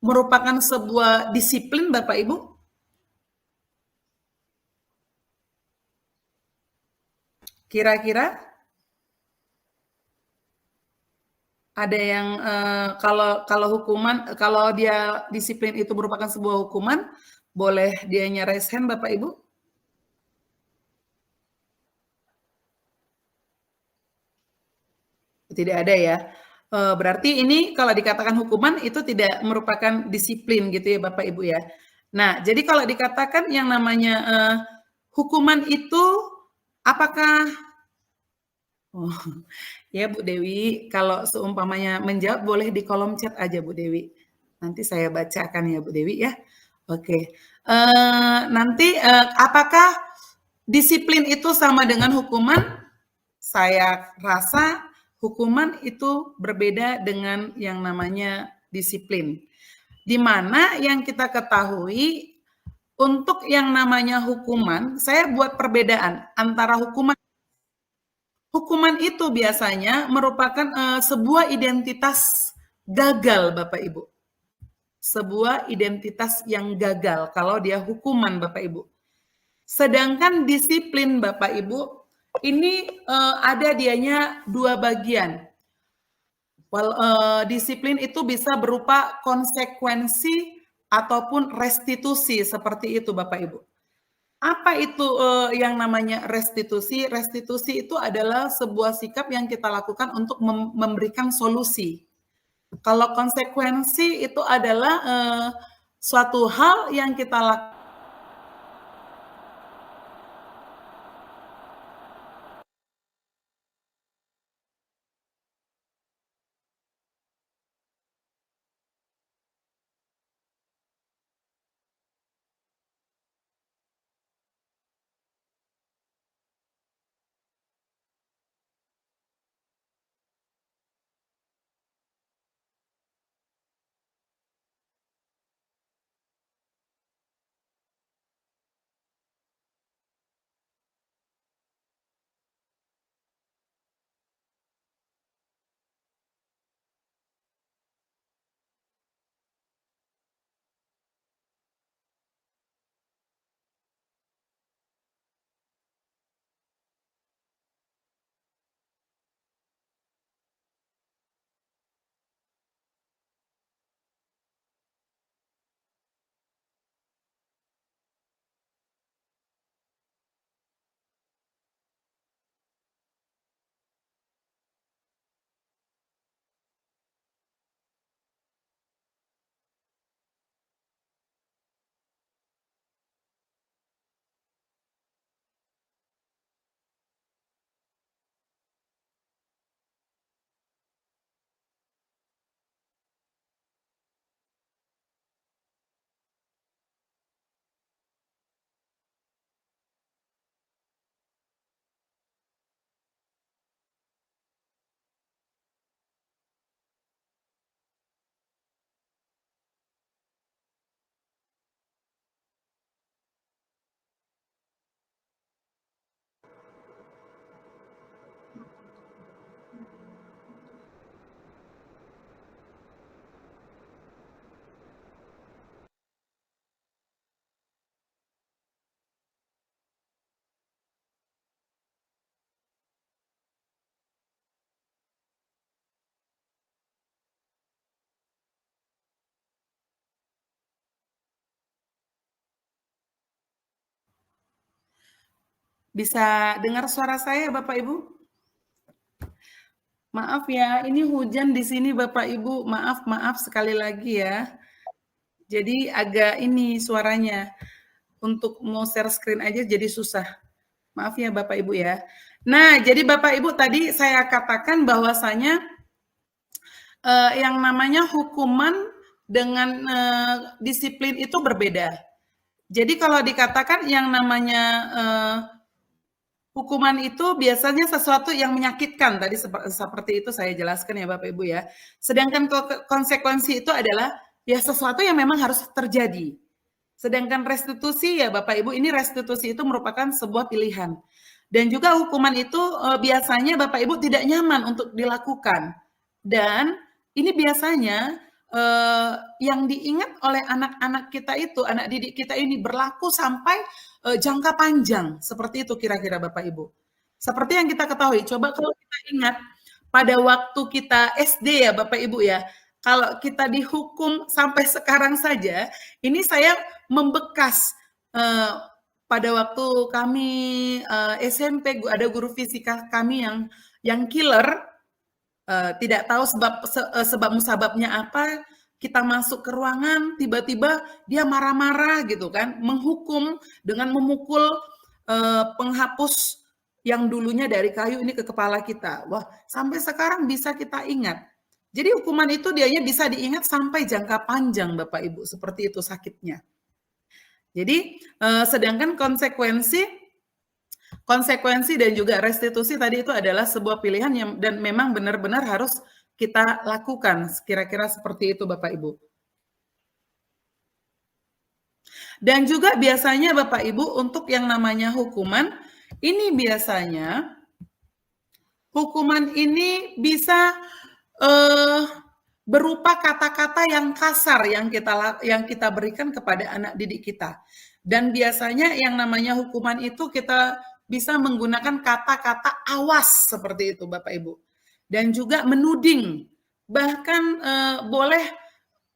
merupakan sebuah disiplin, Bapak Ibu? Kira-kira? Ada yang kalau hukuman, kalau dia disiplin itu merupakan sebuah hukuman, boleh dia raise hand Bapak Ibu? Tidak ada ya. Berarti ini kalau dikatakan hukuman itu tidak merupakan disiplin gitu ya Bapak Ibu ya. Nah, jadi kalau dikatakan yang namanya hukuman itu apakah ya Bu Dewi, kalau seumpamanya menjawab boleh di kolom chat aja Bu Dewi. Nanti saya bacakan ya Bu Dewi ya. Oke. Nanti apakah disiplin itu sama dengan hukuman? Saya rasa hukuman itu berbeda dengan yang namanya disiplin. Di mana yang kita ketahui untuk yang namanya hukuman, saya buat perbedaan antara hukuman itu biasanya merupakan sebuah identitas gagal, Bapak Ibu. Sebuah identitas yang gagal kalau dia hukuman, Bapak Ibu. Sedangkan disiplin, Bapak Ibu, ini ada dianya 2 bagian. Disiplin itu bisa berupa konsekuensi ataupun restitusi, seperti itu, Bapak Ibu. Apa itu yang namanya restitusi? Restitusi itu adalah sebuah sikap yang kita lakukan untuk memberikan solusi. Kalau konsekuensi itu adalah suatu hal yang kita lakukan Bisa dengar suara saya Bapak Ibu? Maaf ya, ini hujan di sini Bapak Ibu. Maaf sekali lagi ya. Jadi agak ini suaranya. Untuk mau share screen aja jadi susah. Maaf ya Bapak Ibu ya. Nah, jadi Bapak Ibu tadi saya katakan bahwasanya yang namanya hukuman dengan disiplin itu berbeda. Jadi kalau dikatakan yang namanya hukuman itu biasanya sesuatu yang menyakitkan, tadi seperti itu saya jelaskan ya Bapak Ibu ya. Sedangkan konsekuensi itu adalah ya sesuatu yang memang harus terjadi. Sedangkan restitusi ya Bapak Ibu, ini restitusi itu merupakan sebuah pilihan. Dan juga hukuman itu biasanya Bapak Ibu tidak nyaman untuk dilakukan. Dan ini biasanya yang diingat oleh anak-anak kita itu, anak didik kita ini berlaku sampai jangka panjang. Seperti itu kira-kira Bapak Ibu. Seperti yang kita ketahui, coba kalau kita ingat pada waktu kita SD ya Bapak Ibu ya, kalau kita dihukum sampai sekarang saja, ini saya membekas pada waktu kami SMP, ada guru fisika kami yang killer, tidak tahu sebab musababnya apa, kita masuk ke ruangan, tiba-tiba dia marah-marah gitu kan, menghukum dengan memukul penghapus yang dulunya dari kayu ini ke kepala kita. Wah, sampai sekarang bisa kita ingat. Jadi hukuman itu dianya bisa diingat sampai jangka panjang Bapak Ibu, seperti itu sakitnya. Jadi sedangkan konsekuensi dan juga restitusi tadi itu adalah sebuah pilihan yang dan memang benar-benar harus kita lakukan, kira-kira seperti itu Bapak Ibu. Dan juga biasanya Bapak Ibu untuk yang namanya hukuman, ini biasanya hukuman ini bisa berupa kata-kata yang kasar yang kita berikan kepada anak didik kita. Dan biasanya yang namanya hukuman itu kita bisa menggunakan kata-kata awas seperti itu Bapak Ibu. Dan juga menuding. Bahkan boleh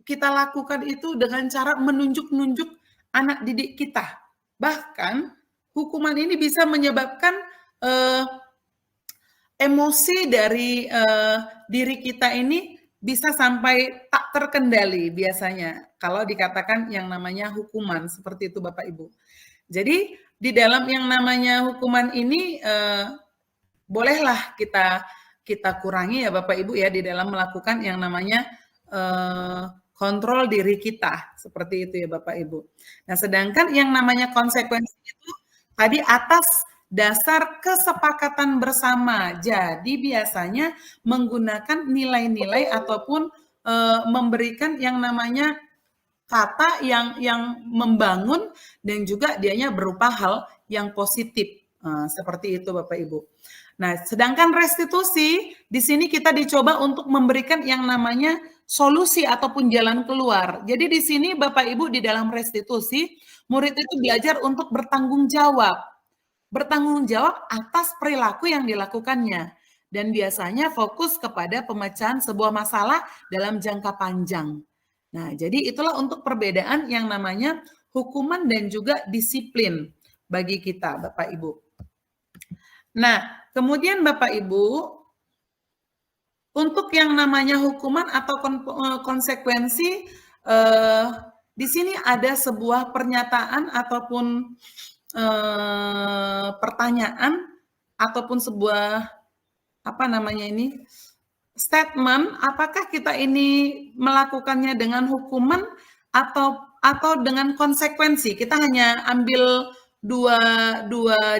kita lakukan itu dengan cara menunjuk-nunjuk anak didik kita. Bahkan hukuman ini bisa menyebabkan emosi dari diri kita ini bisa sampai tak terkendali biasanya kalau dikatakan yang namanya hukuman seperti itu Bapak Ibu. Jadi di dalam yang namanya hukuman ini bolehlah kita kurangi ya Bapak Ibu ya di dalam melakukan yang namanya kontrol diri kita seperti itu ya Bapak Ibu. Nah, sedangkan yang namanya konsekuensi itu tadi atas dasar kesepakatan bersama. Jadi biasanya menggunakan nilai-nilai ataupun memberikan yang namanya kata yang membangun dan juga dianya berupa hal yang positif. Seperti itu Bapak Ibu. Nah, sedangkan restitusi di sini kita dicoba untuk memberikan yang namanya solusi ataupun jalan keluar. Jadi di sini Bapak Ibu di dalam restitusi murid itu belajar untuk bertanggung jawab. Bertanggung jawab atas perilaku yang dilakukannya. Dan biasanya fokus kepada pemecahan sebuah masalah dalam jangka panjang. Nah, jadi itulah untuk perbedaan yang namanya hukuman dan juga disiplin bagi kita, Bapak Ibu. Nah, kemudian Bapak Ibu, untuk yang namanya hukuman atau konsekuensi, di sini ada sebuah pernyataan ataupun pertanyaan ataupun sebuah statement, apakah kita ini melakukannya dengan hukuman atau dengan konsekuensi. Kita hanya ambil dua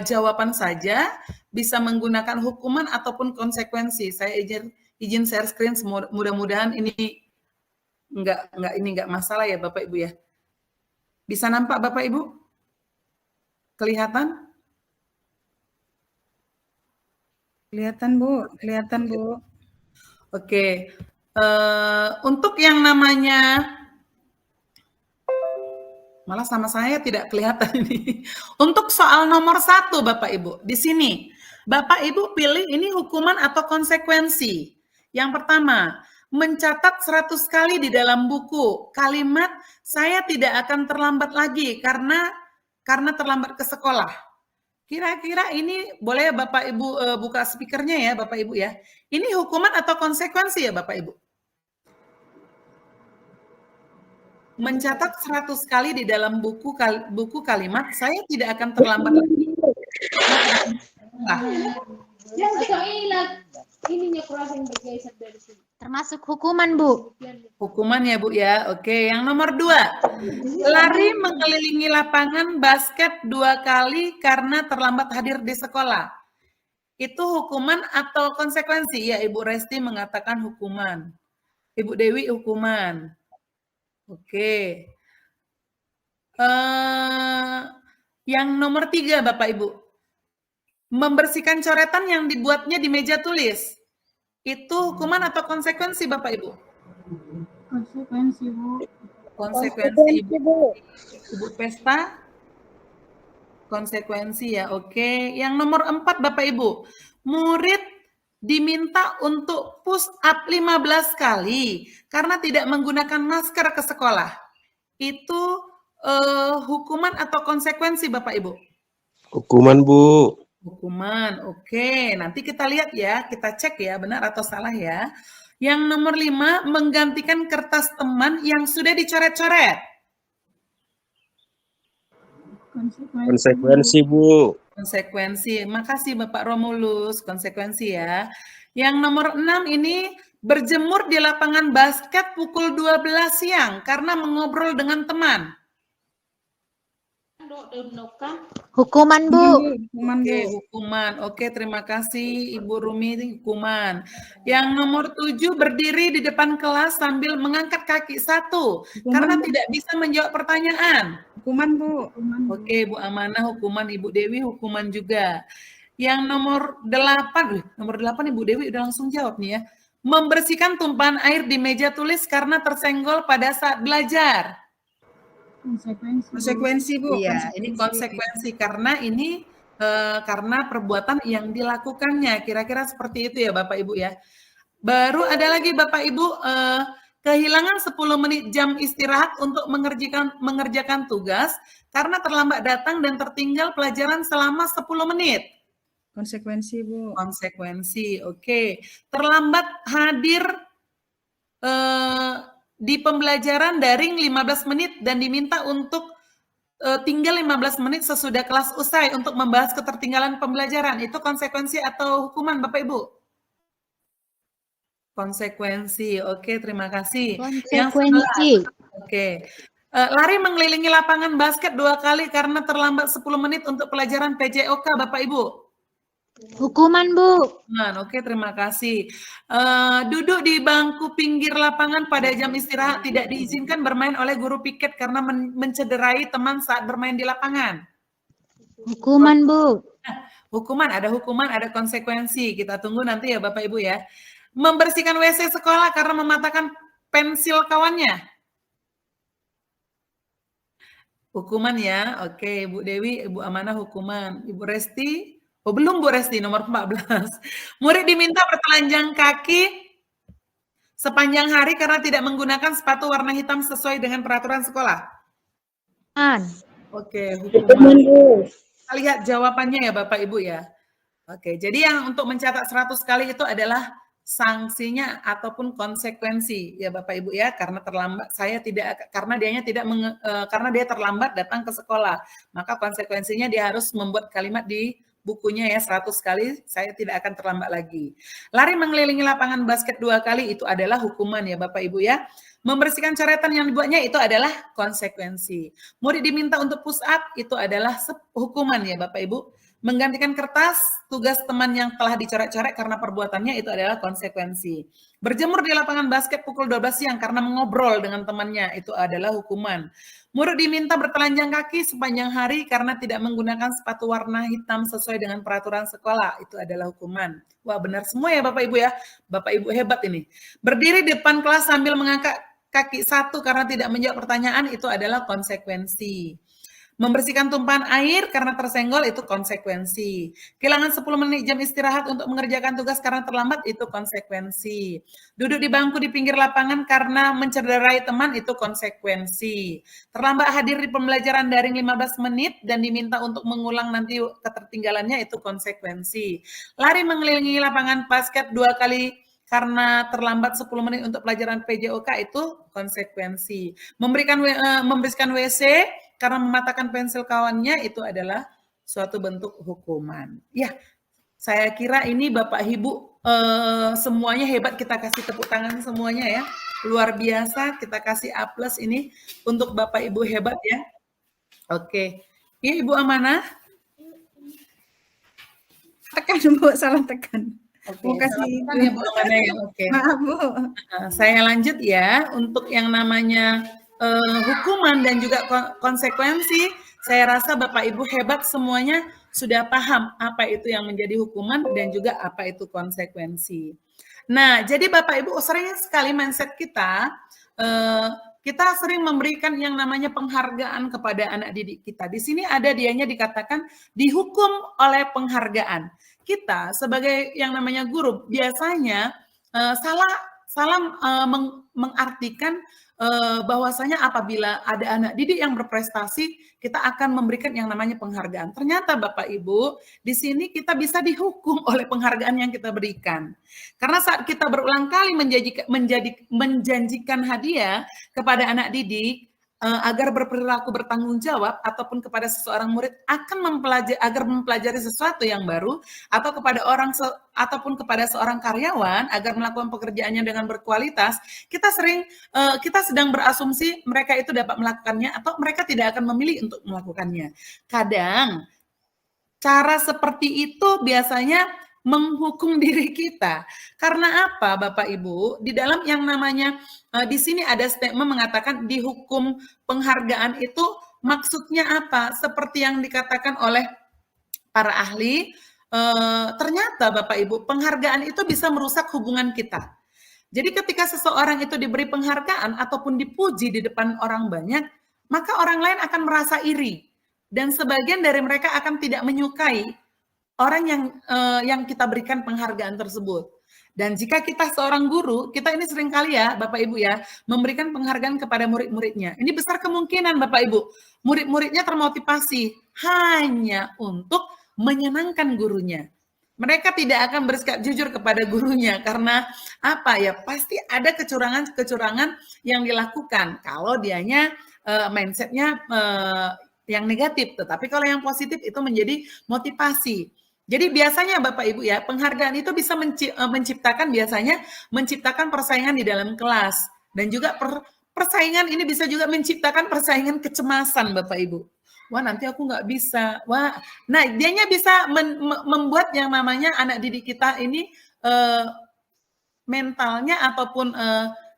jawaban saja, bisa menggunakan hukuman ataupun konsekuensi. Saya izin share screen, mudah-mudahan ini enggak masalah ya Bapak Ibu ya. Bisa nampak Bapak Ibu? Kelihatan? Kelihatan Bu. Oke. Untuk yang namanya, malah sama saya tidak kelihatan ini. Untuk soal nomor 1 Bapak Ibu, di sini Bapak Ibu pilih ini hukuman atau konsekuensi. Yang pertama, mencatat 100 kali di dalam buku kalimat saya tidak akan terlambat lagi karena terlambat ke sekolah. Kira-kira ini boleh Bapak Ibu buka speakernya ya Bapak Ibu ya. Ini hukuman atau konsekuensi ya Bapak Ibu? Mencatat 100 kali di dalam buku kalimat, saya tidak akan terlambat lagi. Termasuk hukuman, Bu. Hukuman ya Bu ya. Oke, yang nomor 2. Lari mengelilingi lapangan basket 2 kali karena terlambat hadir di sekolah. Itu hukuman atau konsekuensi? Ya, Ibu Resti mengatakan hukuman. Ibu Dewi hukuman. Oke. Yang nomor 3 Bapak Ibu. Membersihkan coretan yang dibuatnya di meja tulis. Itu hukuman atau konsekuensi Bapak Ibu? Konsekuensi, Bu. Konsekuensi Ibu Pesta. Konsekuensi ya, oke. Yang nomor 4 Bapak Ibu. Murid diminta untuk push up 15 kali karena tidak menggunakan masker ke sekolah. Itu hukuman atau konsekuensi Bapak Ibu? Hukuman, Bu. Hukuman, oke. Nanti kita lihat ya, kita cek ya benar atau salah ya. Yang nomor 5, menggantikan kertas teman yang sudah dicoret-coret. Konsekuensi, Bu. Konsekuensi, makasih Bapak Romulus, konsekuensi ya. Yang nomor 6 ini berjemur di lapangan basket pukul 12 siang karena mengobrol dengan teman. Hukuman, Bu. Oke, hukuman. Oke, terima kasih Ibu Rumi, hukuman. Yang nomor 7, berdiri di depan kelas sambil mengangkat kaki 1 karena tidak bisa menjawab pertanyaan. Hukuman, Bu. Oke, Bu Amanah hukuman, Ibu Dewi hukuman juga. Yang nomor 8, nomor 8 Ibu Dewi udah langsung jawab nih ya. Membersihkan tumpahan air di meja tulis karena tersenggol pada saat belajar. Konsekuensi, Bu. Iya, ini konsekuensi karena ini karena perbuatan yang dilakukannya. Kira-kira seperti itu ya Bapak Ibu ya. Baru ada lagi Bapak Ibu kehilangan 10 menit jam istirahat untuk mengerjakan tugas karena terlambat datang dan tertinggal pelajaran selama 10 menit. Konsekuensi, Bu. Konsekuensi, oke. Terlambat hadir di pembelajaran daring 15 menit dan diminta untuk tinggal 15 menit sesudah kelas usai untuk membahas ketertinggalan pembelajaran. Itu konsekuensi atau hukuman Bapak Ibu? Konsekuensi, oke, terima kasih. Konsekuensi. Oke. Lari mengelilingi lapangan basket 2 kali karena terlambat 10 menit untuk pelajaran PJOK Bapak Ibu. Hukuman, Bu. Oke, terima kasih. Duduk di bangku pinggir lapangan pada jam istirahat tidak diizinkan bermain oleh guru piket karena mencederai teman saat bermain di lapangan. Hukuman, Bu. Hukuman, ada konsekuensi. Kita tunggu nanti ya Bapak Ibu ya. Membersihkan WC sekolah karena mematahkan pensil kawannya. Hukuman ya. Oke, Ibu Dewi, Ibu Amanah hukuman. Ibu Resti, oh belum Bu Resti, nomor 14. Murid diminta bertelanjang kaki sepanjang hari karena tidak menggunakan sepatu warna hitam sesuai dengan peraturan sekolah. Oke, hukuman. Kita lihat jawabannya ya Bapak Ibu ya. Oke, jadi yang untuk mencatat 100 kali itu adalah sanksinya ataupun konsekuensi ya Bapak Ibu ya, karena terlambat karena dia terlambat datang ke sekolah, maka konsekuensinya dia harus membuat kalimat di bukunya ya 100 kali, saya tidak akan terlambat lagi. Lari mengelilingi lapangan basket 2 kali itu adalah hukuman ya Bapak Ibu ya. Membersihkan coretan yang dibuatnya itu adalah konsekuensi. Murid diminta untuk push up itu adalah hukuman ya Bapak Ibu. Menggantikan kertas tugas teman yang telah dicoret-coret karena perbuatannya itu adalah konsekuensi. Berjemur di lapangan basket pukul 12 siang karena mengobrol dengan temannya itu adalah hukuman. Murid diminta bertelanjang kaki sepanjang hari karena tidak menggunakan sepatu warna hitam sesuai dengan peraturan sekolah itu adalah hukuman. Wah benar semua ya Bapak Ibu ya. Bapak Ibu hebat ini. Berdiri di depan kelas sambil mengangkat kaki 1 karena tidak menjawab pertanyaan itu adalah konsekuensi. Membersihkan tumpahan air karena tersenggol itu konsekuensi. Kehilangan 10 menit jam istirahat untuk mengerjakan tugas karena terlambat itu konsekuensi. Duduk di bangku di pinggir lapangan karena mencederai teman itu konsekuensi. Terlambat hadir di pembelajaran daring 15 menit dan diminta untuk mengulang nanti ketertinggalannya itu konsekuensi. Lari mengelilingi lapangan basket 2 kali karena terlambat 10 menit untuk pelajaran PJOK itu konsekuensi. Membersihkan WC karena mematahkan pensil kawannya itu adalah suatu bentuk hukuman. Ya, saya kira ini Bapak Ibu semuanya hebat, kita kasih tepuk tangan semuanya ya. Luar biasa, kita kasih A+ ini untuk Bapak Ibu hebat ya. Oke. Ya, Ibu Amanah. Tekan Bu, salah tekan. Oke, Mau kasih ya Bu Amanah ya. Oke. maaf Bu. Saya lanjut ya untuk yang namanya hukuman dan juga konsekuensi. Saya rasa Bapak Ibu hebat semuanya sudah paham apa itu yang menjadi hukuman dan juga apa itu konsekuensi. Nah, jadi Bapak Ibu sering sekali mindset kita, kita sering memberikan yang namanya penghargaan kepada anak didik kita. Di sini ada dianya dikatakan dihukum oleh penghargaan. Kita sebagai yang namanya guru biasanya salah mengartikan bahwasanya apabila ada anak didik yang berprestasi, kita akan memberikan yang namanya penghargaan. Ternyata Bapak Ibu, di sini kita bisa dihukum oleh penghargaan yang kita berikan. Karena saat kita berulang kali menjanjikan hadiah kepada anak didik, agar berperilaku bertanggung jawab ataupun kepada seseorang murid akan mempelajari sesuatu yang baru, atau kepada ataupun kepada seorang karyawan agar melakukan pekerjaannya dengan berkualitas, kita sedang berasumsi mereka itu dapat melakukannya atau mereka tidak akan memilih untuk melakukannya. Kadang cara seperti itu biasanya menghukum diri kita. Karena apa, Bapak Ibu? Di dalam yang namanya di sini ada statement mengatakan dihukum penghargaan itu maksudnya apa? Seperti yang dikatakan oleh para ahli, ternyata Bapak Ibu, penghargaan itu bisa merusak hubungan kita. Jadi ketika seseorang itu diberi penghargaan ataupun dipuji di depan orang banyak, maka orang lain akan merasa iri. Dan sebagian dari mereka akan tidak menyukai orang yang kita berikan penghargaan tersebut. Dan jika kita seorang guru, kita ini sering kali ya Bapak Ibu ya, memberikan penghargaan kepada murid-muridnya. Ini besar kemungkinan Bapak Ibu, murid-muridnya termotivasi hanya untuk menyenangkan gurunya. Mereka tidak akan bersikap jujur kepada gurunya karena apa ya, pasti ada kecurangan-kecurangan yang dilakukan kalau dianya mindsetnya yang negatif. Tetapi kalau yang positif itu menjadi motivasi. Jadi biasanya Bapak Ibu ya, penghargaan itu bisa menciptakan persaingan di dalam kelas. Dan juga persaingan ini bisa juga menciptakan persaingan kecemasan Bapak Ibu. Wah, nanti aku nggak bisa. Wah, nah dianya bisa membuat yang namanya anak didik kita ini mentalnya ataupun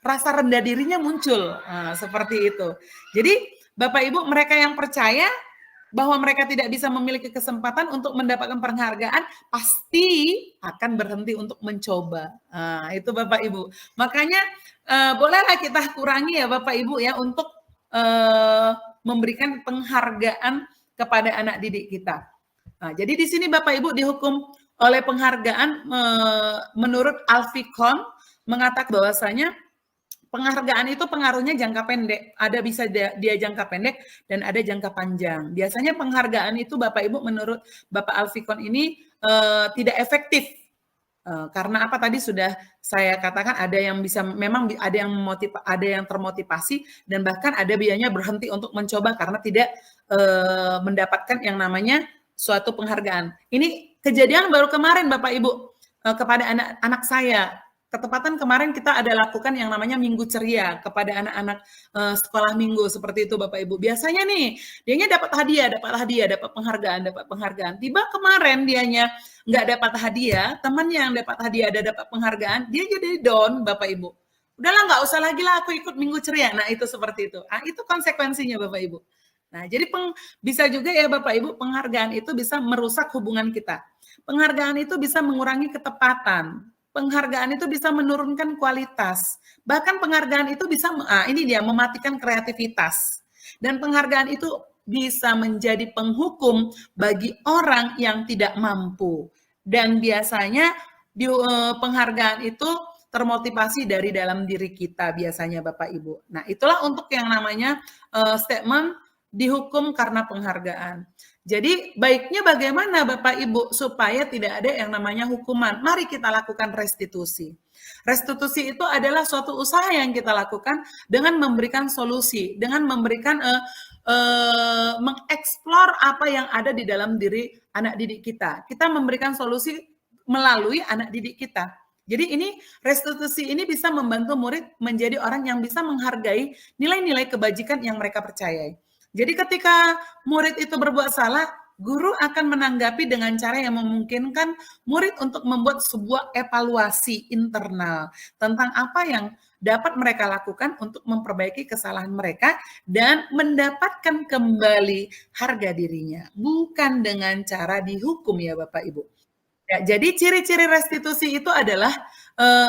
rasa rendah dirinya muncul. Nah, seperti itu. Jadi Bapak Ibu, mereka yang percaya bahwa mereka tidak bisa memiliki kesempatan untuk mendapatkan penghargaan, pasti akan berhenti untuk mencoba. Nah, itu Bapak Ibu. Makanya bolehlah kita kurangi ya Bapak Ibu ya untuk memberikan penghargaan kepada anak didik kita. Nah, jadi di sini Bapak Ibu dihukum oleh penghargaan menurut Alfikon mengatakan bahwasanya penghargaan itu pengaruhnya jangka pendek, ada bisa dia jangka pendek dan ada jangka panjang. Biasanya penghargaan itu Bapak Ibu menurut Bapak Alfikon ini tidak efektif. Karena apa tadi sudah saya katakan, ada yang bisa memang ada yang termotivasi dan bahkan ada biayanya berhenti untuk mencoba karena tidak mendapatkan yang namanya suatu penghargaan. Ini kejadian baru kemarin Bapak Ibu kepada anak saya. Ketepatan kemarin kita ada lakukan yang namanya Minggu Ceria kepada anak-anak sekolah minggu seperti itu Bapak Ibu. Biasanya nih, dianya dapat hadiah, dapat penghargaan. Tiba kemarin dianya nggak dapat hadiah, temannya yang dapat hadiah ada dapat penghargaan, dia jadi down Bapak Ibu. Udahlah nggak usah lagi lah aku ikut Minggu Ceria. Nah itu seperti itu. Nah, itu konsekuensinya Bapak Ibu. Nah jadi bisa juga ya Bapak Ibu, penghargaan itu bisa merusak hubungan kita. Penghargaan itu bisa mengurangi ketepatan. Penghargaan itu bisa menurunkan kualitas. Bahkan penghargaan itu bisa, ini dia, mematikan kreativitas. Dan penghargaan itu bisa menjadi penghukum bagi orang yang tidak mampu. Dan biasanya penghargaan itu termotivasi dari dalam diri kita biasanya Bapak Ibu. Nah, itulah untuk yang namanya statement dihukum karena penghargaan. Jadi baiknya bagaimana Bapak Ibu supaya tidak ada yang namanya hukuman. Mari kita lakukan restitusi. Restitusi itu adalah suatu usaha yang kita lakukan dengan memberikan solusi, dengan memberikan mengeksplor apa yang ada di dalam diri anak didik kita. Kita memberikan solusi melalui anak didik kita. Jadi ini restitusi ini bisa membantu murid menjadi orang yang bisa menghargai nilai-nilai kebajikan yang mereka percayai. Jadi ketika murid itu berbuat salah, guru akan menanggapi dengan cara yang memungkinkan murid untuk membuat sebuah evaluasi internal tentang apa yang dapat mereka lakukan untuk memperbaiki kesalahan mereka dan mendapatkan kembali harga dirinya. Bukan dengan cara dihukum ya Bapak Ibu. Ya, jadi ciri-ciri restitusi itu adalah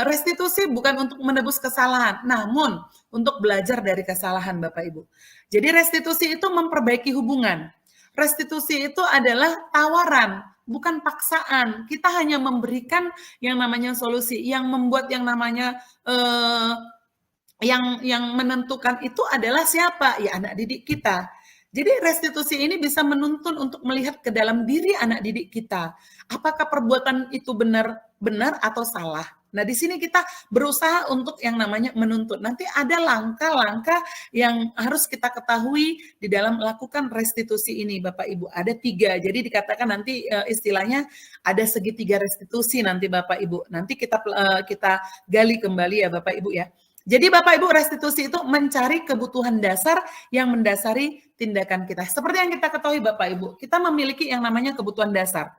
restitusi bukan untuk menebus kesalahan, namun untuk belajar dari kesalahan Bapak Ibu. Jadi restitusi itu memperbaiki hubungan. Restitusi itu adalah tawaran, bukan paksaan. Kita hanya memberikan yang namanya solusi, yang membuat yang namanya yang menentukan itu adalah siapa? Ya anak didik kita. Jadi restitusi ini bisa menuntun untuk melihat ke dalam diri anak didik kita. Apakah perbuatan itu benar atau salah? Nah, di sini kita berusaha untuk yang namanya menuntut. Nanti ada langkah-langkah yang harus kita ketahui di dalam melakukan restitusi ini, Bapak Ibu. Ada 3. Jadi dikatakan nanti istilahnya ada segitiga restitusi nanti Bapak Ibu. Nanti kita gali kembali ya Bapak Ibu ya. Jadi Bapak Ibu restitusi itu mencari kebutuhan dasar yang mendasari tindakan kita. Seperti yang kita ketahui Bapak Ibu, kita memiliki yang namanya kebutuhan dasar.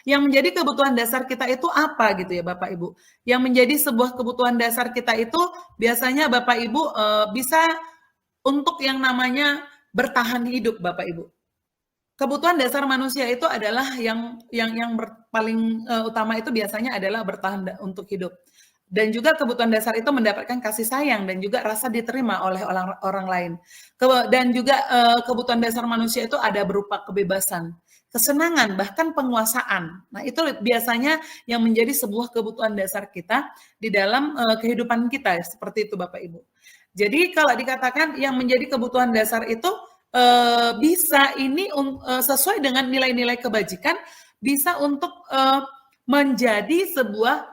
Yang menjadi kebutuhan dasar kita itu apa gitu ya Bapak Ibu? Yang menjadi sebuah kebutuhan dasar kita itu biasanya Bapak Ibu bisa untuk yang namanya bertahan hidup Bapak Ibu. Kebutuhan dasar manusia itu adalah yang paling utama itu biasanya adalah bertahan untuk hidup. Dan juga kebutuhan dasar itu mendapatkan kasih sayang dan juga rasa diterima oleh orang lain. Dan juga kebutuhan dasar manusia itu ada berupa kebebasan, kesenangan, bahkan penguasaan. Nah, itu biasanya yang menjadi sebuah kebutuhan dasar kita di dalam kehidupan kita, seperti itu Bapak Ibu. Jadi kalau dikatakan yang menjadi kebutuhan dasar itu bisa ini sesuai dengan nilai-nilai kebajikan, bisa untuk menjadi sebuah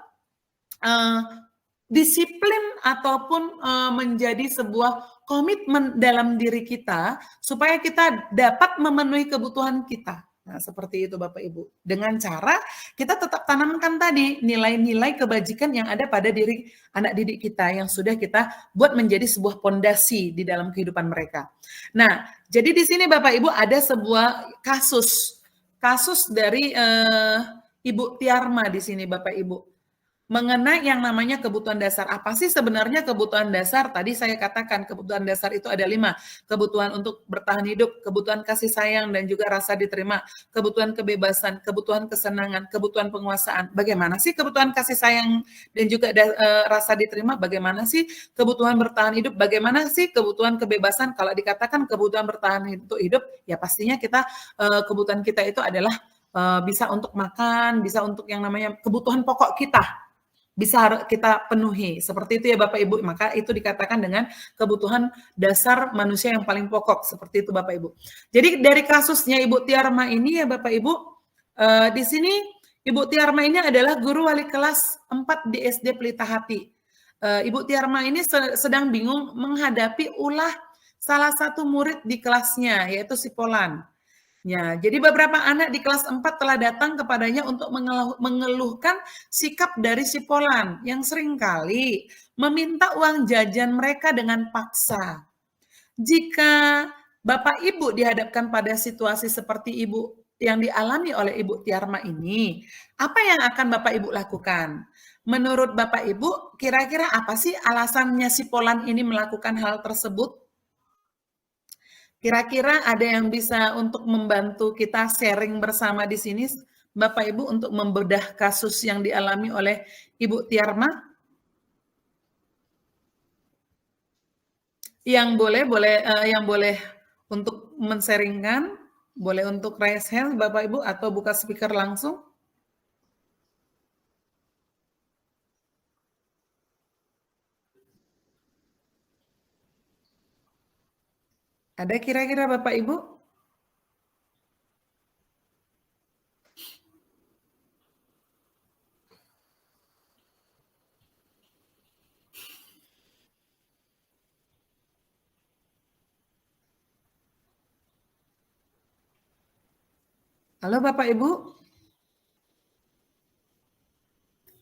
disiplin ataupun menjadi sebuah komitmen dalam diri kita supaya kita dapat memenuhi kebutuhan kita. Nah, seperti itu Bapak Ibu. Dengan cara kita tetap tanamkan tadi nilai-nilai kebajikan yang ada pada diri anak didik kita yang sudah kita buat menjadi sebuah pondasi di dalam kehidupan mereka. Nah, jadi di sini Bapak Ibu ada sebuah kasus dari Ibu Tiarma di sini Bapak Ibu. Mengenai yang namanya kebutuhan dasar. Apa sih sebenarnya kebutuhan dasar? Tadi saya katakan kebutuhan dasar itu ada 5. Kebutuhan untuk bertahan hidup, kebutuhan kasih sayang dan juga rasa diterima, kebutuhan kebebasan, kebutuhan kesenangan, kebutuhan penguasaan. Bagaimana sih kebutuhan kasih sayang dan juga rasa diterima? Bagaimana sih kebutuhan bertahan hidup? Bagaimana sih kebutuhan kebebasan? Kalau dikatakan kebutuhan bertahan untuk hidup, ya pastinya kita kebutuhan kita itu adalah bisa untuk makan, bisa untuk yang namanya kebutuhan pokok kita. Bisa kita penuhi. Seperti itu ya Bapak Ibu. Maka itu dikatakan dengan kebutuhan dasar manusia yang paling pokok. Seperti itu Bapak Ibu. Jadi dari kasusnya Ibu Tiarma ini ya Bapak Ibu, di sini Ibu Tiarma ini adalah guru wali kelas 4 di SD Pelita Hati. Ibu Tiarma ini sedang bingung menghadapi ulah salah satu murid di kelasnya, yaitu si Polan. Ya, jadi beberapa anak di kelas 4 telah datang kepadanya untuk mengeluhkan sikap dari si Polan yang seringkali meminta uang jajan mereka dengan paksa. Jika Bapak Ibu dihadapkan pada situasi seperti Ibu yang dialami oleh Ibu Tiarma ini, apa yang akan Bapak Ibu lakukan? Menurut Bapak Ibu, kira-kira apa sih alasannya si Polan ini melakukan hal tersebut? Kira-kira ada yang bisa untuk membantu kita sharing bersama di sini, Bapak Ibu, untuk membedah kasus yang dialami oleh Ibu Tiarma? Yang boleh untuk men-sharingkan, boleh untuk raise hand Bapak Ibu atau buka speaker langsung. Ada kira-kira Bapak Ibu? Halo Bapak Ibu?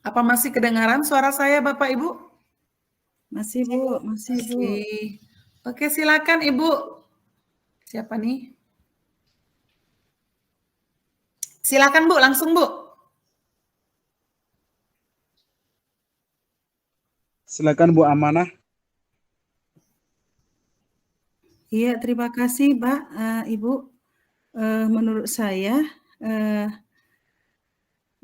Apa masih kedengaran suara saya Bapak Ibu? Masih Bu, masih Bu. Oke, silakan Ibu. Siapa nih? Silakan Bu, langsung Bu. Silakan Bu Amanah. Iya, terima kasih Pak, Ibu. Menurut saya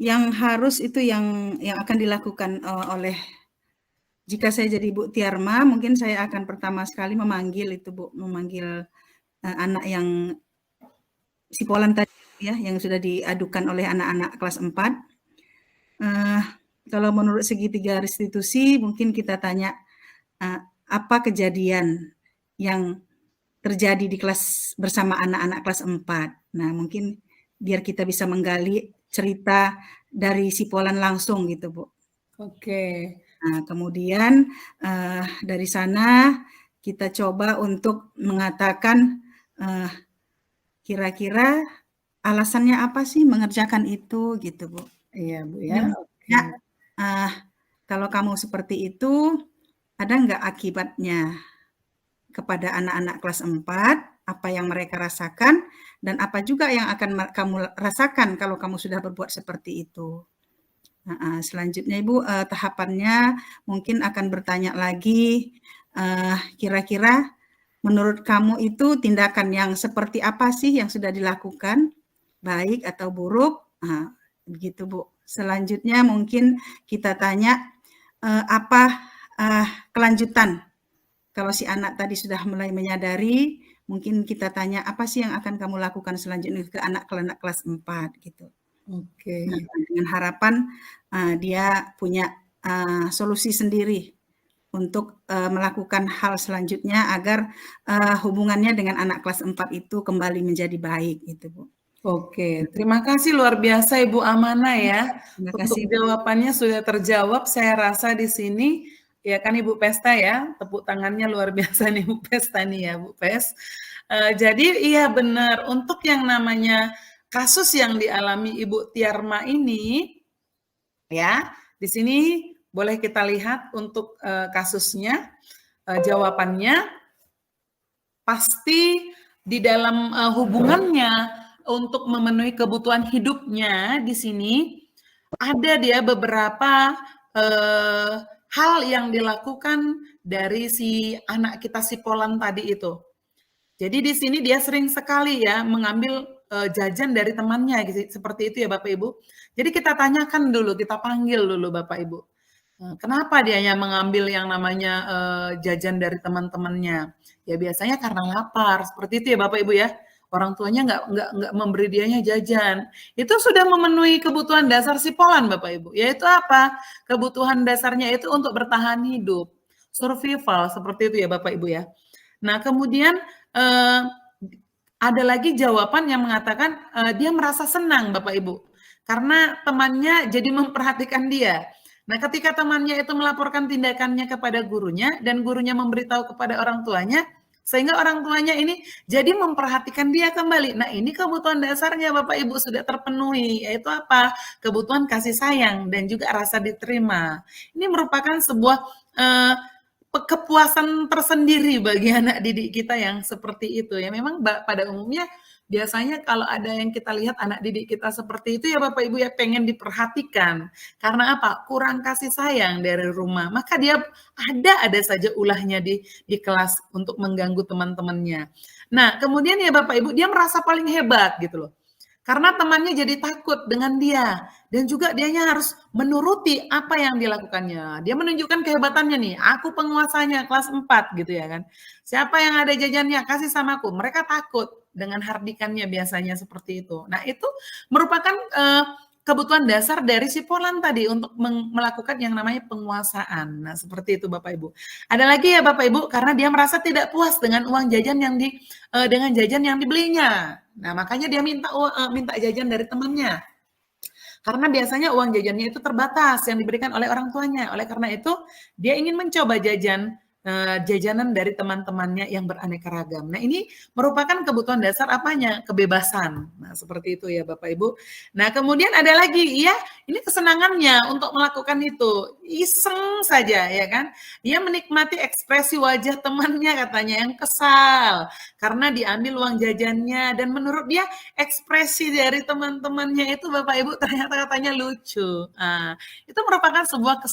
yang harus itu yang akan dilakukan oleh, jika saya jadi Bu Tiarma, mungkin saya akan pertama sekali memanggil itu Bu, memanggil anak yang sipolan tadi ya, yang sudah diadukan oleh anak-anak kelas 4. Kalau menurut segitiga restitusi, mungkin kita tanya apa kejadian yang terjadi di kelas bersama anak-anak kelas 4. Nah, mungkin biar kita bisa menggali cerita dari sipolan langsung gitu, Bu. Oke. Nah, kemudian dari sana kita coba untuk mengatakan kira-kira alasannya apa sih mengerjakan itu gitu, Bu. Iya, Bu ya. Ya, kalau kamu seperti itu, ada nggak akibatnya kepada anak-anak kelas 4, apa yang mereka rasakan, dan apa juga yang akan kamu rasakan kalau kamu sudah berbuat seperti itu. Selanjutnya Ibu, tahapannya mungkin akan bertanya lagi, kira-kira menurut kamu itu tindakan yang seperti apa sih yang sudah dilakukan, baik atau buruk, begitu Bu. Selanjutnya mungkin kita tanya, apa kelanjutan. Kalau si anak tadi sudah mulai menyadari, mungkin kita tanya apa sih yang akan kamu lakukan selanjutnya ke anak kelas 4 gitu. Oke. Nah, dengan harapan dia punya solusi sendiri untuk melakukan hal selanjutnya agar hubungannya dengan anak kelas 4 itu kembali menjadi baik gitu, Bu. Oke, terima kasih luar biasa Ibu Amanah ya. Terima Untuk kasih, Bu. jawabannya sudah terjawab, saya rasa di sini. Ya kan Ibu Pesta ya, tepuk tangannya luar biasa nih Bu Pesta nih ya Bu Pes. Jadi iya benar, untuk yang namanya kasus yang dialami Ibu Tiarma ini, ya di sini boleh kita lihat untuk kasusnya, jawabannya pasti di dalam hubungannya untuk memenuhi kebutuhan hidupnya di sini ada dia beberapa hal yang dilakukan dari si anak kita sipolan tadi itu. Jadi di sini dia sering sekali ya mengambil jajan dari temannya gitu, seperti itu ya Bapak Ibu. Jadi kita tanyakan dulu, kita panggil dulu Bapak Ibu. Kenapa dia hanya mengambil yang namanya jajan dari teman-temannya? Ya biasanya karena lapar, seperti itu ya Bapak Ibu ya. Orang tuanya nggak memberi dianya jajan. Itu sudah memenuhi kebutuhan dasar sipolan Bapak Ibu. Yaitu apa? Kebutuhan dasarnya itu untuk bertahan hidup. Survival, seperti itu ya Bapak Ibu ya. Nah kemudian ada lagi jawaban yang mengatakan dia merasa senang Bapak Ibu. Karena temannya jadi memperhatikan dia. Nah ketika temannya itu melaporkan tindakannya kepada gurunya dan gurunya memberitahu kepada orang tuanya, sehingga orang tuanya ini jadi memperhatikan dia kembali. Nah ini kebutuhan dasarnya Bapak Ibu sudah terpenuhi, yaitu apa? Kebutuhan kasih sayang dan juga rasa diterima. Ini merupakan sebuah kepuasan tersendiri bagi anak didik kita yang seperti itu. Ya memang pada umumnya biasanya kalau ada yang kita lihat anak didik kita seperti itu ya Bapak Ibu ya pengen diperhatikan. Karena apa? Kurang kasih sayang dari rumah. Maka dia ada saja ulahnya di kelas untuk mengganggu teman-temannya. Nah kemudian ya Bapak Ibu dia merasa paling hebat gitu loh. Karena temannya jadi takut dengan dia. Dan juga dianya harus menuruti apa yang dilakukannya. Dia menunjukkan kehebatannya nih. Aku penguasanya kelas 4 gitu ya kan. Siapa yang ada jajannya kasih sama aku. Mereka takut dengan hardikannya biasanya seperti itu. Nah itu merupakan kebutuhan dasar dari si Polan tadi untuk melakukan yang namanya penguasaan. Nah, seperti itu Bapak Ibu. Ada lagi ya Bapak Ibu, karena dia merasa tidak puas dengan uang jajan yang dengan jajan yang dibelinya. Nah, makanya dia minta jajan dari temannya. Karena biasanya uang jajannya itu terbatas yang diberikan oleh orang tuanya. Oleh karena itu, dia ingin mencoba jajanan dari teman-temannya yang beraneka ragam. Nah, ini merupakan kebutuhan dasar apanya? Kebebasan. Nah, seperti itu ya Bapak Ibu. Nah, kemudian ada lagi, ya, ini kesenangannya untuk melakukan itu. Iseng saja, ya kan? Dia menikmati ekspresi wajah temannya katanya yang kesal karena diambil uang jajannya, dan menurut dia ekspresi dari teman-temannya itu Bapak Ibu ternyata katanya lucu. Nah, itu merupakan sebuah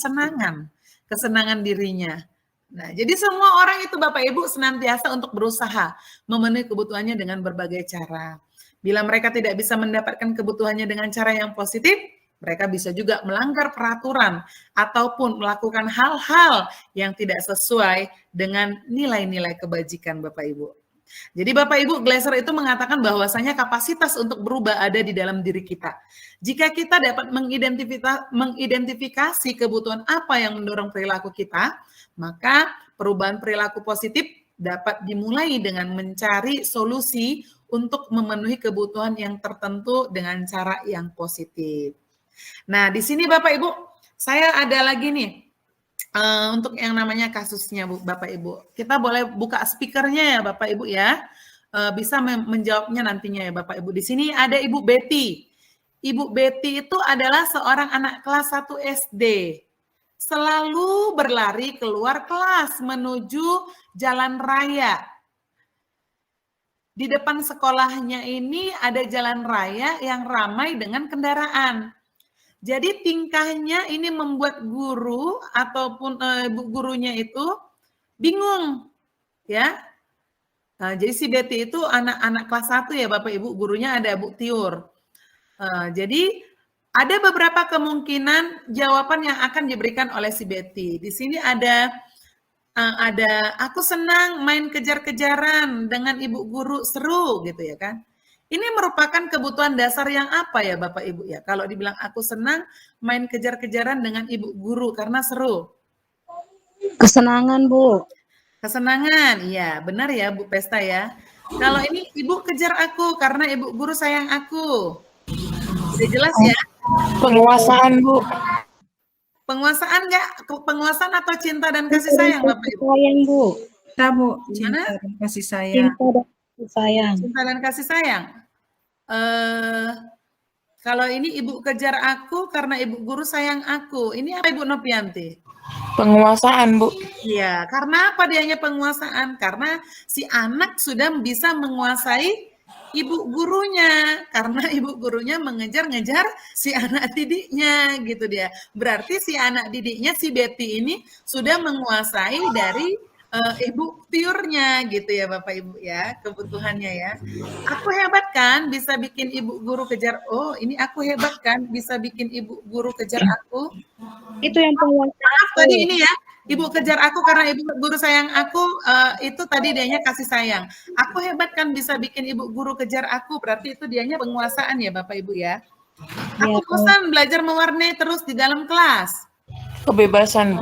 kesenangan dirinya. Nah, jadi semua orang itu Bapak Ibu senantiasa untuk berusaha memenuhi kebutuhannya dengan berbagai cara. Bila mereka tidak bisa mendapatkan kebutuhannya dengan cara yang positif, mereka bisa juga melanggar peraturan ataupun melakukan hal-hal yang tidak sesuai dengan nilai-nilai kebajikan Bapak Ibu. Jadi Bapak Ibu, Glasser itu mengatakan bahwasanya kapasitas untuk berubah ada di dalam diri kita. Jika kita dapat mengidentifikasi kebutuhan apa yang mendorong perilaku kita, maka perubahan perilaku positif dapat dimulai dengan mencari solusi untuk memenuhi kebutuhan yang tertentu dengan cara yang positif. Nah, di sini Bapak Ibu, saya ada lagi nih. Untuk yang namanya kasusnya Bapak Ibu, kita boleh buka speakernya ya Bapak Ibu ya, bisa menjawabnya nantinya ya Bapak Ibu. Di sini ada Ibu Betty. Ibu Betty itu adalah seorang anak kelas 1 SD. Selalu berlari keluar kelas menuju jalan raya. Di depan sekolahnya ini ada jalan raya yang ramai dengan kendaraan. Jadi tingkahnya ini membuat guru ataupun gurunya itu bingung, ya. Nah, jadi si Betty itu anak-anak kelas 1 ya Bapak Ibu, gurunya ada Bu Tiur. Jadi ada beberapa kemungkinan jawaban yang akan diberikan oleh si Betty. Di sini ada aku senang main kejar-kejaran dengan ibu guru, seru gitu ya kan. Ini merupakan kebutuhan dasar yang apa ya Bapak Ibu ya? Kalau dibilang aku senang main kejar-kejaran dengan ibu guru karena seru. Kesenangan, Bu. Kesenangan, iya benar ya Bu Pesta ya. Kalau ini ibu kejar aku karena ibu guru sayang aku. Udah jelas ya? Penguasaan, Bu. Penguasaan enggak? Penguasaan atau cinta dan kasih sayang Bapak Ibu? Sayang, Bu. Kita, Bu, Gimana? cinta dan kasih sayang. Cinta dan kasih sayang. Cinta dan kasih sayang. Kalau ini ibu kejar aku karena ibu guru sayang aku. Ini apa Ibu Nopianti? Penguasaan, Bu. Iya, karena apa dianya penguasaan? Karena si anak sudah bisa menguasai ibu gurunya. Karena ibu gurunya mengejar-ngejar si anak didiknya gitu dia. Berarti si anak didiknya, si Betty ini sudah menguasai dari ibu tiurnya gitu ya Bapak Ibu ya, kebutuhannya ya. Aku hebat kan bisa bikin ibu guru kejar, oh ini aku hebat kan bisa bikin ibu guru kejar aku. Itu yang penguasaan. Maaf tadi ini ya, ibu kejar aku karena ibu guru sayang aku, itu tadi dianya kasih sayang. Aku hebat kan bisa bikin ibu guru kejar aku, berarti itu dianya penguasaan ya Bapak Ibu ya. Aku bosan belajar mewarnai terus di dalam kelas. Kebebasan.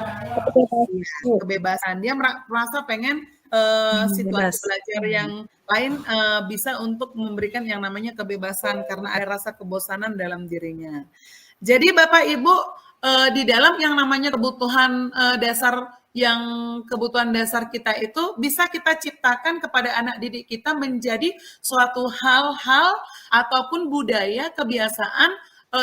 Kebebasan. Dia merasa pengen situasi belajar yang lain bisa untuk memberikan yang namanya kebebasan karena ada rasa kebosanan dalam dirinya. Jadi Bapak Ibu di dalam yang namanya kebutuhan kebutuhan dasar kita itu bisa kita ciptakan kepada anak didik kita menjadi suatu hal-hal ataupun budaya kebiasaan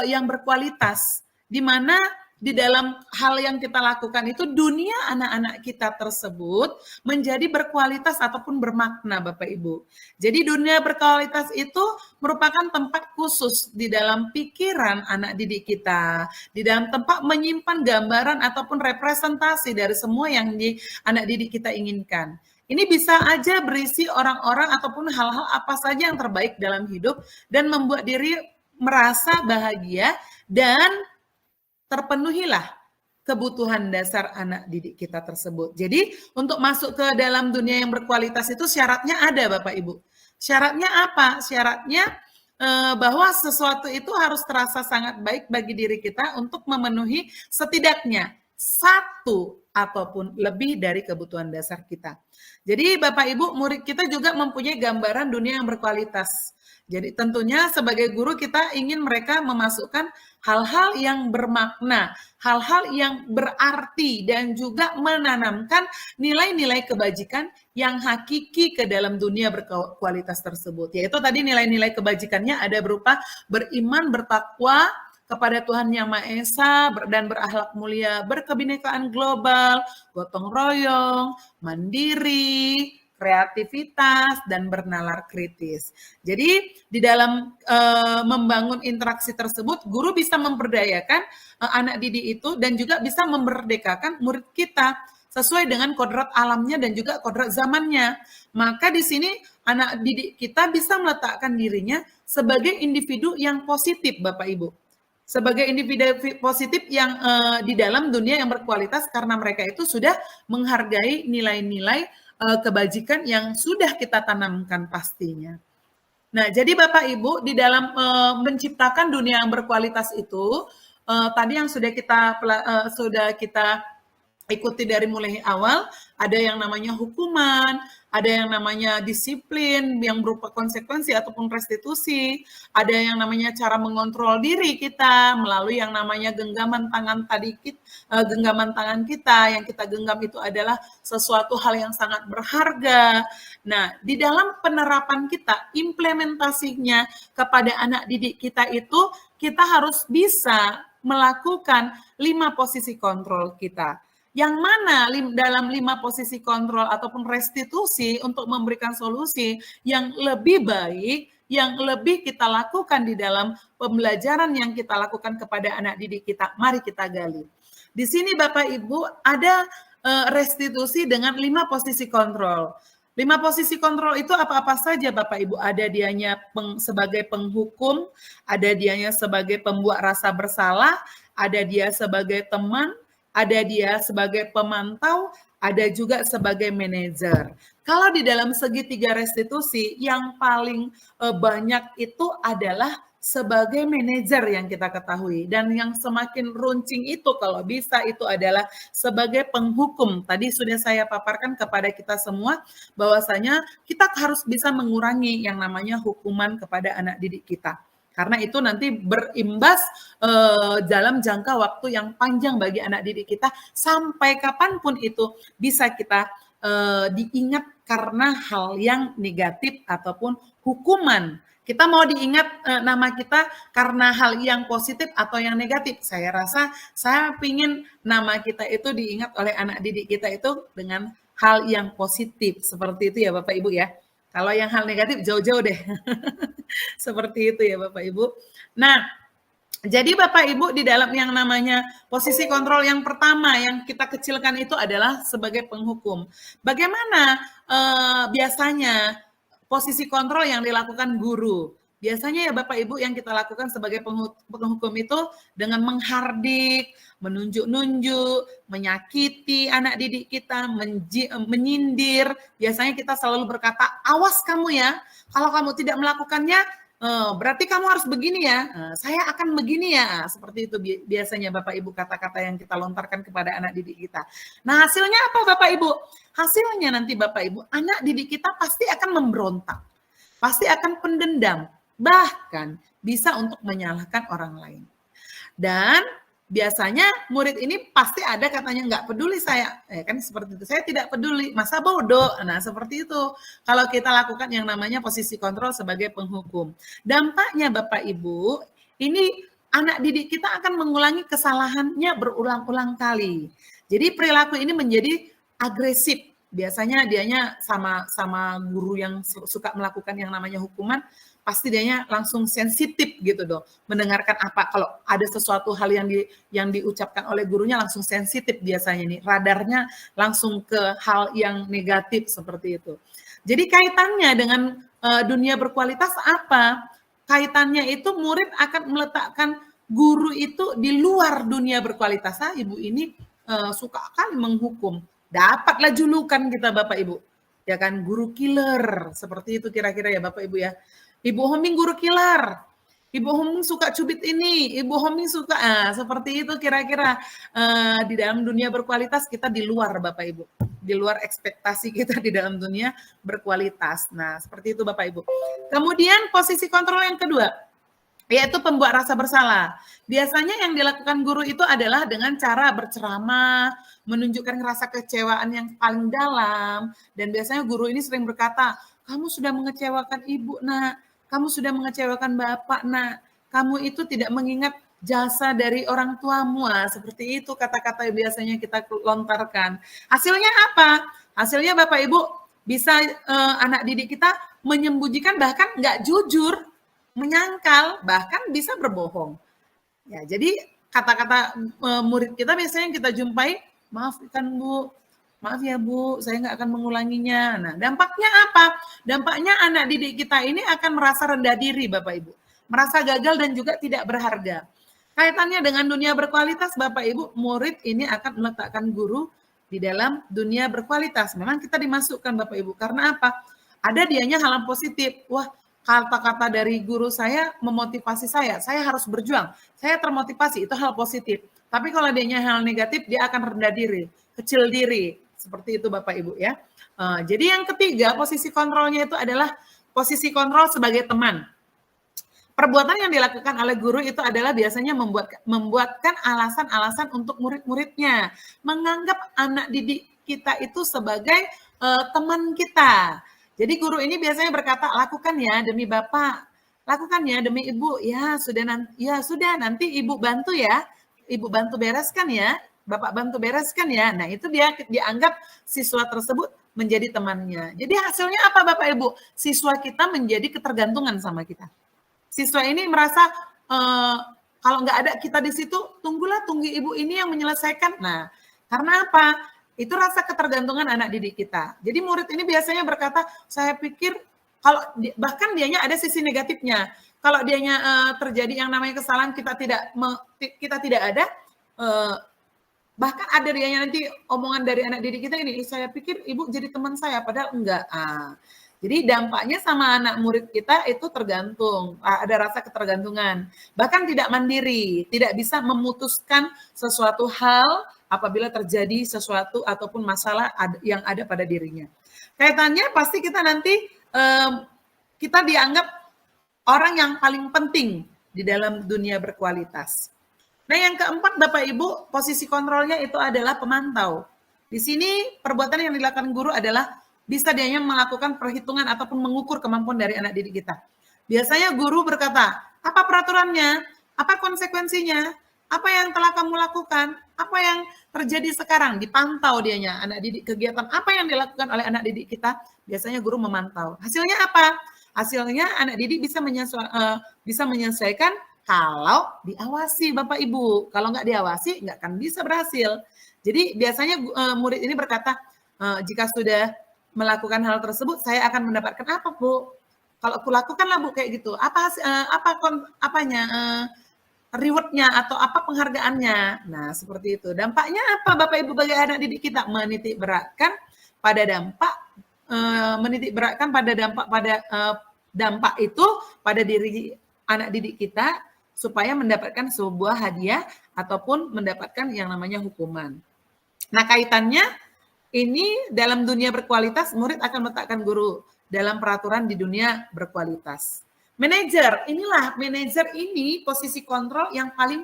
yang berkualitas, di mana di dalam hal yang kita lakukan itu dunia anak-anak kita tersebut menjadi berkualitas ataupun bermakna Bapak Ibu. Jadi dunia berkualitas itu merupakan tempat khusus di dalam pikiran anak didik kita, di dalam tempat menyimpan gambaran ataupun representasi dari semua yang anak didik kita inginkan. Ini bisa aja berisi orang-orang ataupun hal-hal apa saja yang terbaik dalam hidup dan membuat diri merasa bahagia dan terpenuhilah kebutuhan dasar anak didik kita tersebut. Jadi untuk masuk ke dalam dunia yang berkualitas itu syaratnya ada Bapak Ibu. Syaratnya apa? Syaratnya bahwa sesuatu itu harus terasa sangat baik bagi diri kita untuk memenuhi setidaknya satu ataupun lebih dari kebutuhan dasar kita. Jadi Bapak Ibu, murid kita juga mempunyai gambaran dunia yang berkualitas. Jadi tentunya sebagai guru kita ingin mereka memasukkan hal-hal yang bermakna, hal-hal yang berarti dan juga menanamkan nilai-nilai kebajikan yang hakiki ke dalam dunia berkualitas tersebut. Yaitu tadi nilai-nilai kebajikannya ada berupa beriman, bertakwa kepada Tuhan Yang Maha Esa dan berakhlak mulia, berkebinekaan global, gotong royong, mandiri, kreativitas, dan bernalar kritis. Jadi di dalam membangun interaksi tersebut, guru bisa memberdayakan anak didik itu dan juga bisa memerdekakan murid kita sesuai dengan kodrat alamnya dan juga kodrat zamannya. Maka di sini anak didik kita bisa meletakkan dirinya sebagai individu yang positif, Bapak Ibu. Sebagai individu positif yang di dalam dunia yang berkualitas karena mereka itu sudah menghargai nilai-nilai kebajikan yang sudah kita tanamkan pastinya. Nah, jadi Bapak Ibu di dalam menciptakan dunia yang berkualitas itu tadi yang sudah kita ikuti dari mulai awal, ada yang namanya hukuman, ada yang namanya disiplin yang berupa konsekuensi ataupun restitusi, ada yang namanya cara mengontrol diri kita melalui yang namanya genggaman tangan genggaman tangan kita, yang kita genggam itu adalah sesuatu hal yang sangat berharga. Nah, di dalam penerapan kita, implementasinya kepada anak didik kita itu, kita harus bisa melakukan 5 posisi kontrol kita. Yang mana dalam 5 posisi kontrol ataupun restitusi untuk memberikan solusi yang lebih baik, yang lebih kita lakukan di dalam pembelajaran yang kita lakukan kepada anak didik kita. Mari kita gali. Di sini Bapak Ibu ada restitusi dengan 5 posisi kontrol. 5 posisi kontrol itu apa-apa saja Bapak Ibu. Ada dianya sebagai penghukum, ada dianya sebagai pembuat rasa bersalah, ada dia sebagai teman, ada dia sebagai pemantau, ada juga sebagai manajer. Kalau di dalam segitiga restitusi, yang paling banyak itu adalah sebagai manajer yang kita ketahui. Dan yang semakin runcing itu kalau bisa itu adalah sebagai penghukum. Tadi sudah saya paparkan kepada kita semua bahwasanya kita harus bisa mengurangi yang namanya hukuman kepada anak didik kita. Karena itu nanti berimbas dalam jangka waktu yang panjang bagi anak didik kita sampai kapanpun itu bisa kita diingat karena hal yang negatif ataupun hukuman. Kita mau diingat nama kita karena hal yang positif atau yang negatif. Saya rasa saya ingin nama kita itu diingat oleh anak didik kita itu dengan hal yang positif. Seperti itu ya Bapak Ibu ya. Kalau yang hal negatif jauh-jauh deh. Seperti itu ya Bapak Ibu. Nah, jadi Bapak Ibu di dalam yang namanya posisi kontrol yang pertama yang kita kecilkan itu adalah sebagai penghukum. Bagaimana biasanya posisi kontrol yang dilakukan guru? Biasanya ya Bapak Ibu yang kita lakukan sebagai penghukum itu dengan menghardik, menunjuk-nunjuk, menyakiti anak didik kita, menyindir. Biasanya kita selalu berkata, awas kamu ya, kalau kamu tidak melakukannya, berarti kamu harus begini ya, saya akan begini ya. Seperti itu biasanya Bapak Ibu kata-kata yang kita lontarkan kepada anak didik kita. Nah hasilnya apa Bapak Ibu? Hasilnya nanti Bapak Ibu, anak didik kita pasti akan memberontak, pasti akan pendendam, bahkan bisa untuk menyalahkan orang lain. Dan biasanya murid ini pasti ada katanya nggak peduli saya, kan seperti itu. Saya tidak peduli, masa bodoh. Nah seperti itu. Kalau kita lakukan yang namanya posisi kontrol sebagai penghukum, dampaknya Bapak Ibu, ini anak didik kita akan mengulangi kesalahannya berulang-ulang kali. Jadi perilaku ini menjadi agresif. Biasanya dianya sama guru yang suka melakukan yang namanya hukuman, pasti dianya langsung sensitif gitu dong, mendengarkan apa. Kalau ada sesuatu hal yang diucapkan oleh gurunya langsung sensitif biasanya nih, radarnya langsung ke hal yang negatif seperti itu. Jadi kaitannya dengan dunia berkualitas apa? Kaitannya itu murid akan meletakkan guru itu di luar dunia berkualitas. Nah, Ibu ini suka kali menghukum. Dapatlah julukan kita Bapak Ibu. Ya kan, guru killer. Seperti itu kira-kira ya Bapak Ibu ya. Ibu Homing guru killer. Ibu Homing suka cubit ini. Ibu Homing suka, seperti itu kira-kira. Di dalam dunia berkualitas kita di luar Bapak Ibu. Di luar ekspektasi kita di dalam dunia berkualitas. Nah, seperti itu Bapak Ibu. Kemudian posisi kontrol yang kedua, yaitu pembuat rasa bersalah. Biasanya yang dilakukan guru itu adalah dengan cara berceramah, menunjukkan rasa kecewaan yang paling dalam, dan biasanya guru ini sering berkata, kamu sudah mengecewakan ibu, nak, kamu sudah mengecewakan bapak, nak, kamu itu tidak mengingat jasa dari orang tuamu, seperti itu kata-kata biasanya kita lontarkan. Hasilnya apa? Hasilnya Bapak Ibu bisa anak didik kita menyembunyikan, bahkan nggak jujur, menyangkal, bahkan bisa berbohong. Ya, jadi kata-kata murid kita biasanya yang kita jumpai, maafkan Bu, maaf ya Bu, saya nggak akan mengulanginya. Nah, dampaknya apa? Dampaknya anak didik kita ini akan merasa rendah diri Bapak Ibu, merasa gagal dan juga tidak berharga. Kaitannya dengan dunia berkualitas Bapak Ibu, murid ini akan meletakkan guru di dalam dunia berkualitas. Memang kita dimasukkan Bapak Ibu, karena apa? Ada dianya hal yang positif. Wah, kata-kata dari guru saya memotivasi saya harus berjuang, saya termotivasi, itu hal positif. Tapi kalau dianya hal negatif, dia akan rendah diri, kecil diri, seperti itu Bapak Ibu ya. Jadi yang ketiga, posisi kontrolnya itu adalah posisi kontrol sebagai teman. Perbuatan yang dilakukan oleh guru itu adalah biasanya membuatkan alasan-alasan untuk murid-muridnya, menganggap anak didik kita itu sebagai teman kita. Jadi guru ini biasanya berkata, lakukan ya demi Bapak, lakukan ya demi Ibu, ya sudah nanti Ibu bantu ya, Ibu bantu bereskan ya, Bapak bantu bereskan ya. Nah, itu dia dianggap siswa tersebut menjadi temannya. Jadi hasilnya apa Bapak Ibu? Siswa kita menjadi ketergantungan sama kita. Siswa ini merasa kalau nggak ada kita di situ, tunggu ibu ini yang menyelesaikan. Nah, karena apa? Itu rasa ketergantungan anak didik kita. Jadi murid ini biasanya berkata, saya pikir kalau bahkan dianya ada sisi negatifnya. Kalau dianya terjadi yang namanya kesalahan kita tidak ada, bahkan ada dianya nanti omongan dari anak didik kita ini, saya pikir ibu jadi teman saya, padahal enggak. Jadi dampaknya sama anak murid kita itu tergantung, ada rasa ketergantungan. Bahkan tidak mandiri, tidak bisa memutuskan sesuatu hal apabila terjadi sesuatu ataupun masalah yang ada pada dirinya. Kaitannya pasti kita nanti, kita dianggap orang yang paling penting di dalam dunia berkualitas. Nah yang keempat Bapak Ibu, posisi kontrolnya itu adalah pemantau. Di sini perbuatan yang dilakukan guru adalah bisa dianya melakukan perhitungan ataupun mengukur kemampuan dari anak didik kita. Biasanya guru berkata, apa peraturannya, apa konsekuensinya, apa yang telah kamu lakukan, apa yang terjadi sekarang, dipantau dianya, anak didik kegiatan apa yang dilakukan oleh anak didik kita, biasanya guru memantau. Hasilnya apa? Hasilnya anak didik bisa menyesuaikan kalau diawasi Bapak Ibu. Kalau nggak diawasi, nggak akan bisa berhasil. Jadi biasanya murid ini berkata, jika sudah melakukan hal tersebut, saya akan mendapatkan apa Bu? Kalau aku lakukanlah Bu kayak gitu, reward-nya atau apa penghargaannya. Nah seperti itu. Dampaknya apa Bapak Ibu bagi anak didik kita? Menitik beratkan pada dampak itu pada diri anak didik kita supaya mendapatkan sebuah hadiah ataupun mendapatkan yang namanya hukuman. Nah kaitannya ini dalam dunia berkualitas, murid akan meletakkan guru dalam peraturan di dunia berkualitas. Manajer, manajer ini posisi kontrol yang paling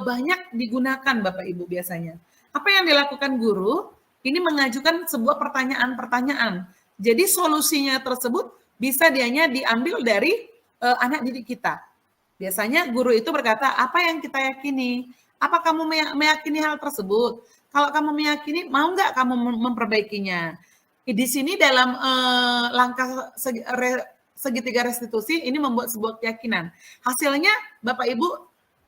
banyak digunakan Bapak Ibu biasanya. Apa yang dilakukan guru? Ini mengajukan sebuah pertanyaan-pertanyaan. Jadi solusinya tersebut bisa dianya diambil dari anak didik kita. Biasanya guru itu berkata, apa yang kita yakini? Apa kamu meyakini hal tersebut? Kalau kamu meyakini, mau nggak kamu memperbaikinya? Di sini dalam langkah segitiga restitusi ini membuat sebuah keyakinan. Hasilnya Bapak Ibu,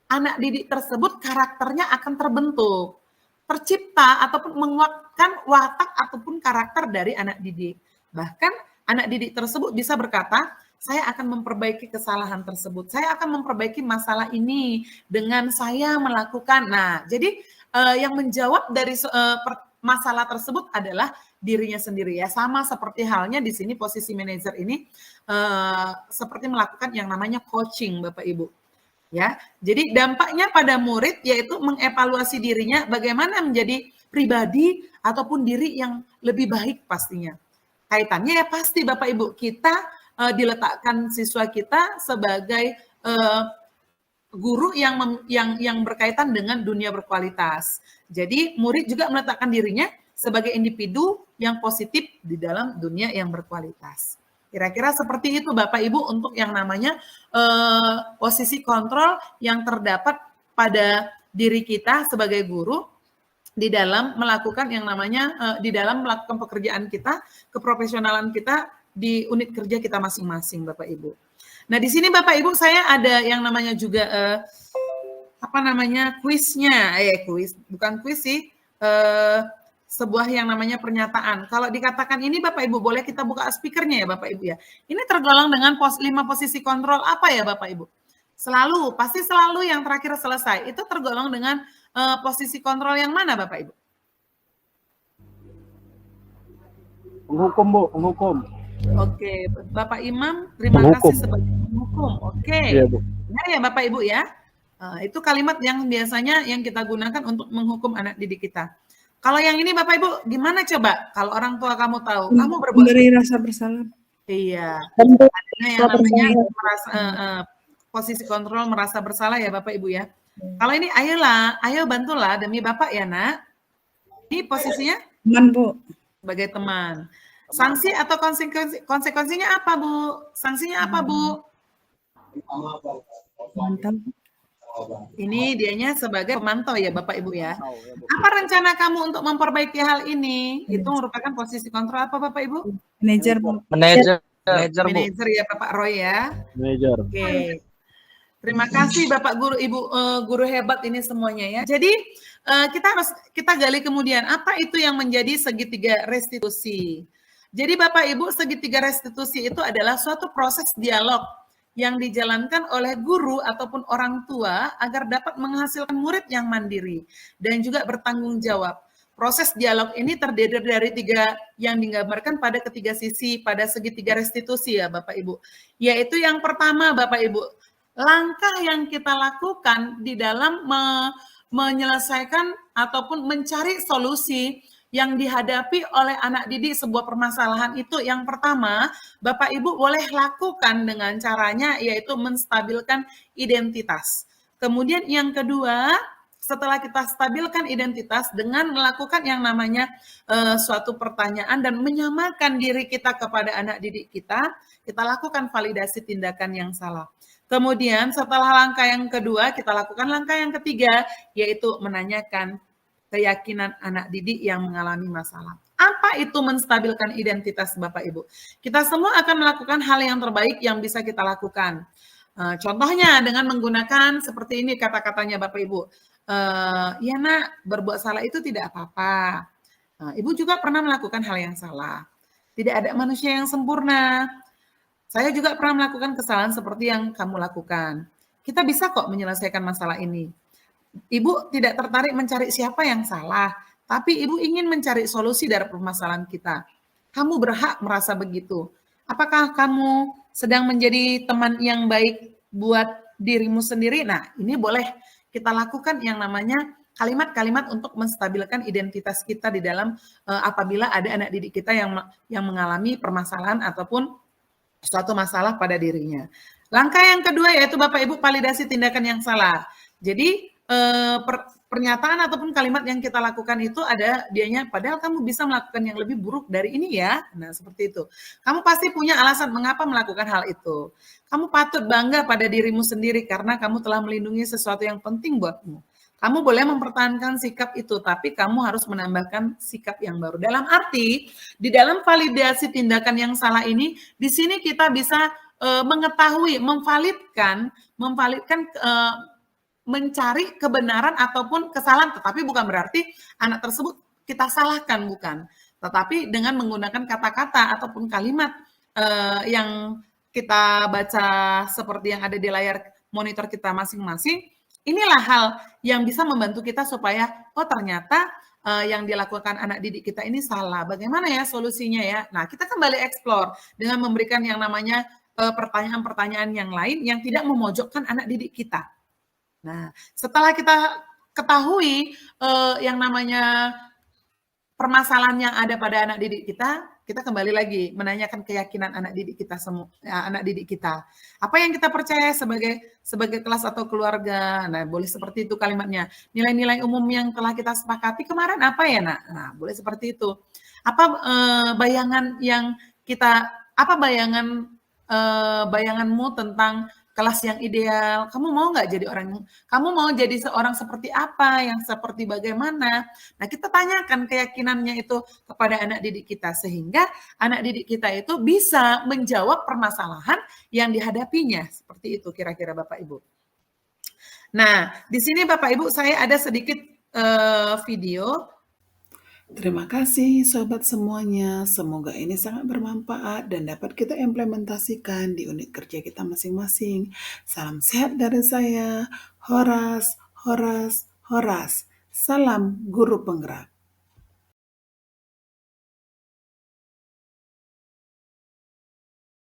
anak didik tersebut karakternya akan terbentuk, tercipta ataupun menguatkan watak ataupun karakter dari anak didik. Bahkan anak didik tersebut bisa berkata, saya akan memperbaiki kesalahan tersebut. Saya akan memperbaiki masalah ini dengan saya melakukan. Nah, jadi yang menjawab dari masalah tersebut adalah dirinya sendiri ya. Sama seperti halnya di sini posisi manajer ini seperti melakukan yang namanya coaching Bapak Ibu. Ya. Jadi dampaknya pada murid yaitu mengevaluasi dirinya bagaimana menjadi pribadi ataupun diri yang lebih baik pastinya. Kaitannya ya pasti Bapak Ibu, kita diletakkan siswa kita sebagai guru yang berkaitan dengan dunia berkualitas. Jadi murid juga meletakkan dirinya sebagai individu yang positif di dalam dunia yang berkualitas. Kira-kira seperti itu Bapak Ibu untuk yang namanya posisi kontrol yang terdapat pada diri kita sebagai guru di dalam melakukan yang namanya di dalam melakukan pekerjaan kita, keprofesionalan kita di unit kerja kita masing-masing Bapak Ibu. Nah, di sini Bapak Ibu saya ada yang namanya juga kuisnya, kuis, bukan kuis sih, sebuah yang namanya pernyataan. Kalau dikatakan ini Bapak Ibu boleh kita buka speakernya ya Bapak Ibu ya. Ini tergolong dengan 5 posisi kontrol apa ya Bapak Ibu? Pasti selalu yang terakhir selesai. Itu tergolong dengan posisi kontrol yang mana Bapak Ibu? Penghukum Bu, penghukum. Oke, Bapak Imam, terima kasih sebagai penghukum. Oke, Iya, Bu. benar ya Bapak Ibu ya. Itu kalimat yang biasanya yang kita gunakan untuk menghukum anak didik kita. Kalau yang ini Bapak Ibu, gimana coba? Kalau orang tua kamu tahu, kamu berbuat Memberi rasa bersalah. iya. Ada yang namanya merasa, posisi kontrol merasa bersalah ya Bapak Ibu ya. Kalau ini ayo bantulah demi Bapak ya Nak. Ini posisinya Teman, Bu. sebagai teman. Sanksi atau konsekuensinya apa Bu? Sanksinya apa Bu? Mantap. Ini dianya sebagai pemantau ya Bapak Ibu ya. Apa rencana kamu untuk memperbaiki hal ini? Itu merupakan posisi kontrol apa Bapak Ibu? Manajer, Bu. Manajer Bu. Manajer ya Bapak Roy ya. Manajer. Oke. Terima kasih Bapak Guru, Ibu guru hebat ini semuanya ya. Jadi kita gali kemudian apa itu yang menjadi segitiga restitusi. Jadi Bapak Ibu, segitiga restitusi itu adalah suatu proses dialog yang dijalankan oleh guru ataupun orang tua agar dapat menghasilkan murid yang mandiri dan juga bertanggung jawab. Proses dialog ini terdiri dari 3 yang digambarkan pada ketiga sisi pada segitiga restitusi ya Bapak Ibu. Yaitu yang pertama Bapak Ibu, langkah yang kita lakukan di dalam menyelesaikan ataupun mencari solusi yang dihadapi oleh anak didik sebuah permasalahan itu yang pertama, Bapak Ibu boleh lakukan dengan caranya yaitu menstabilkan identitas. Kemudian yang kedua, setelah kita stabilkan identitas dengan melakukan yang namanya suatu pertanyaan dan menyamakan diri kita kepada anak didik kita lakukan validasi tindakan yang salah. Kemudian setelah langkah yang kedua, kita lakukan langkah yang ketiga, yaitu menanyakan keyakinan anak didik yang mengalami masalah. Apa itu menstabilkan identitas Bapak Ibu? Kita semua akan melakukan hal yang terbaik yang bisa kita lakukan. Contohnya dengan menggunakan seperti ini kata-katanya Bapak Ibu. Ya Nak, berbuat salah itu tidak apa-apa. Ibu juga pernah melakukan hal yang salah. Tidak ada manusia yang sempurna. Saya juga pernah melakukan kesalahan seperti yang kamu lakukan. Kita bisa kok menyelesaikan masalah ini. Ibu tidak tertarik mencari siapa yang salah, tapi Ibu ingin mencari solusi dari permasalahan kita. Kamu berhak merasa begitu. Apakah kamu sedang menjadi teman yang baik buat dirimu sendiri? Nah, ini boleh kita lakukan yang namanya kalimat-kalimat untuk menstabilkan identitas kita di dalam apabila ada anak didik kita yang mengalami permasalahan ataupun suatu masalah pada dirinya. Langkah yang kedua yaitu Bapak Ibu validasi tindakan yang salah. Jadi pernyataan ataupun kalimat yang kita lakukan itu ada dianya padahal kamu bisa melakukan yang lebih buruk dari ini ya. Nah, seperti itu. Kamu pasti punya alasan mengapa melakukan hal itu. Kamu patut bangga pada dirimu sendiri karena kamu telah melindungi sesuatu yang penting buatmu. Kamu boleh mempertahankan sikap itu, tapi kamu harus menambahkan sikap yang baru. Dalam arti, di dalam validasi tindakan yang salah ini, di sini kita bisa mengetahui, memvalidkan, mencari kebenaran ataupun kesalahan, tetapi bukan berarti anak tersebut kita salahkan, bukan. Tetapi dengan menggunakan kata-kata ataupun kalimat yang kita baca seperti yang ada di layar monitor kita masing-masing, inilah hal yang bisa membantu kita supaya, oh ternyata yang dilakukan anak didik kita ini salah. Bagaimana ya solusinya ya? Nah, kita kembali explore dengan memberikan yang namanya pertanyaan-pertanyaan yang lain yang tidak memojokkan anak didik kita. Nah, setelah kita ketahui yang namanya permasalahan yang ada pada anak didik kita kembali lagi menanyakan keyakinan anak didik kita semua, anak didik kita. Apa yang kita percaya sebagai kelas atau keluarga? Nah, boleh seperti itu kalimatnya. Nilai-nilai umum yang telah kita sepakati kemarin apa ya, Nak? Nah, boleh seperti itu. Apa bayangan yang kita, apa bayanganmu tentang kelas yang ideal? Kamu mau nggak jadi kamu mau jadi seorang seperti apa, yang seperti bagaimana? Nah, kita tanyakan keyakinannya itu kepada anak didik kita, sehingga anak didik kita itu bisa menjawab permasalahan yang dihadapinya. Seperti itu kira-kira Bapak Ibu. Nah, di sini Bapak Ibu saya ada sedikit video. Terima kasih sobat semuanya, semoga ini sangat bermanfaat dan dapat kita implementasikan di unit kerja kita masing-masing. Salam sehat dari saya, Horas. Salam guru penggerak.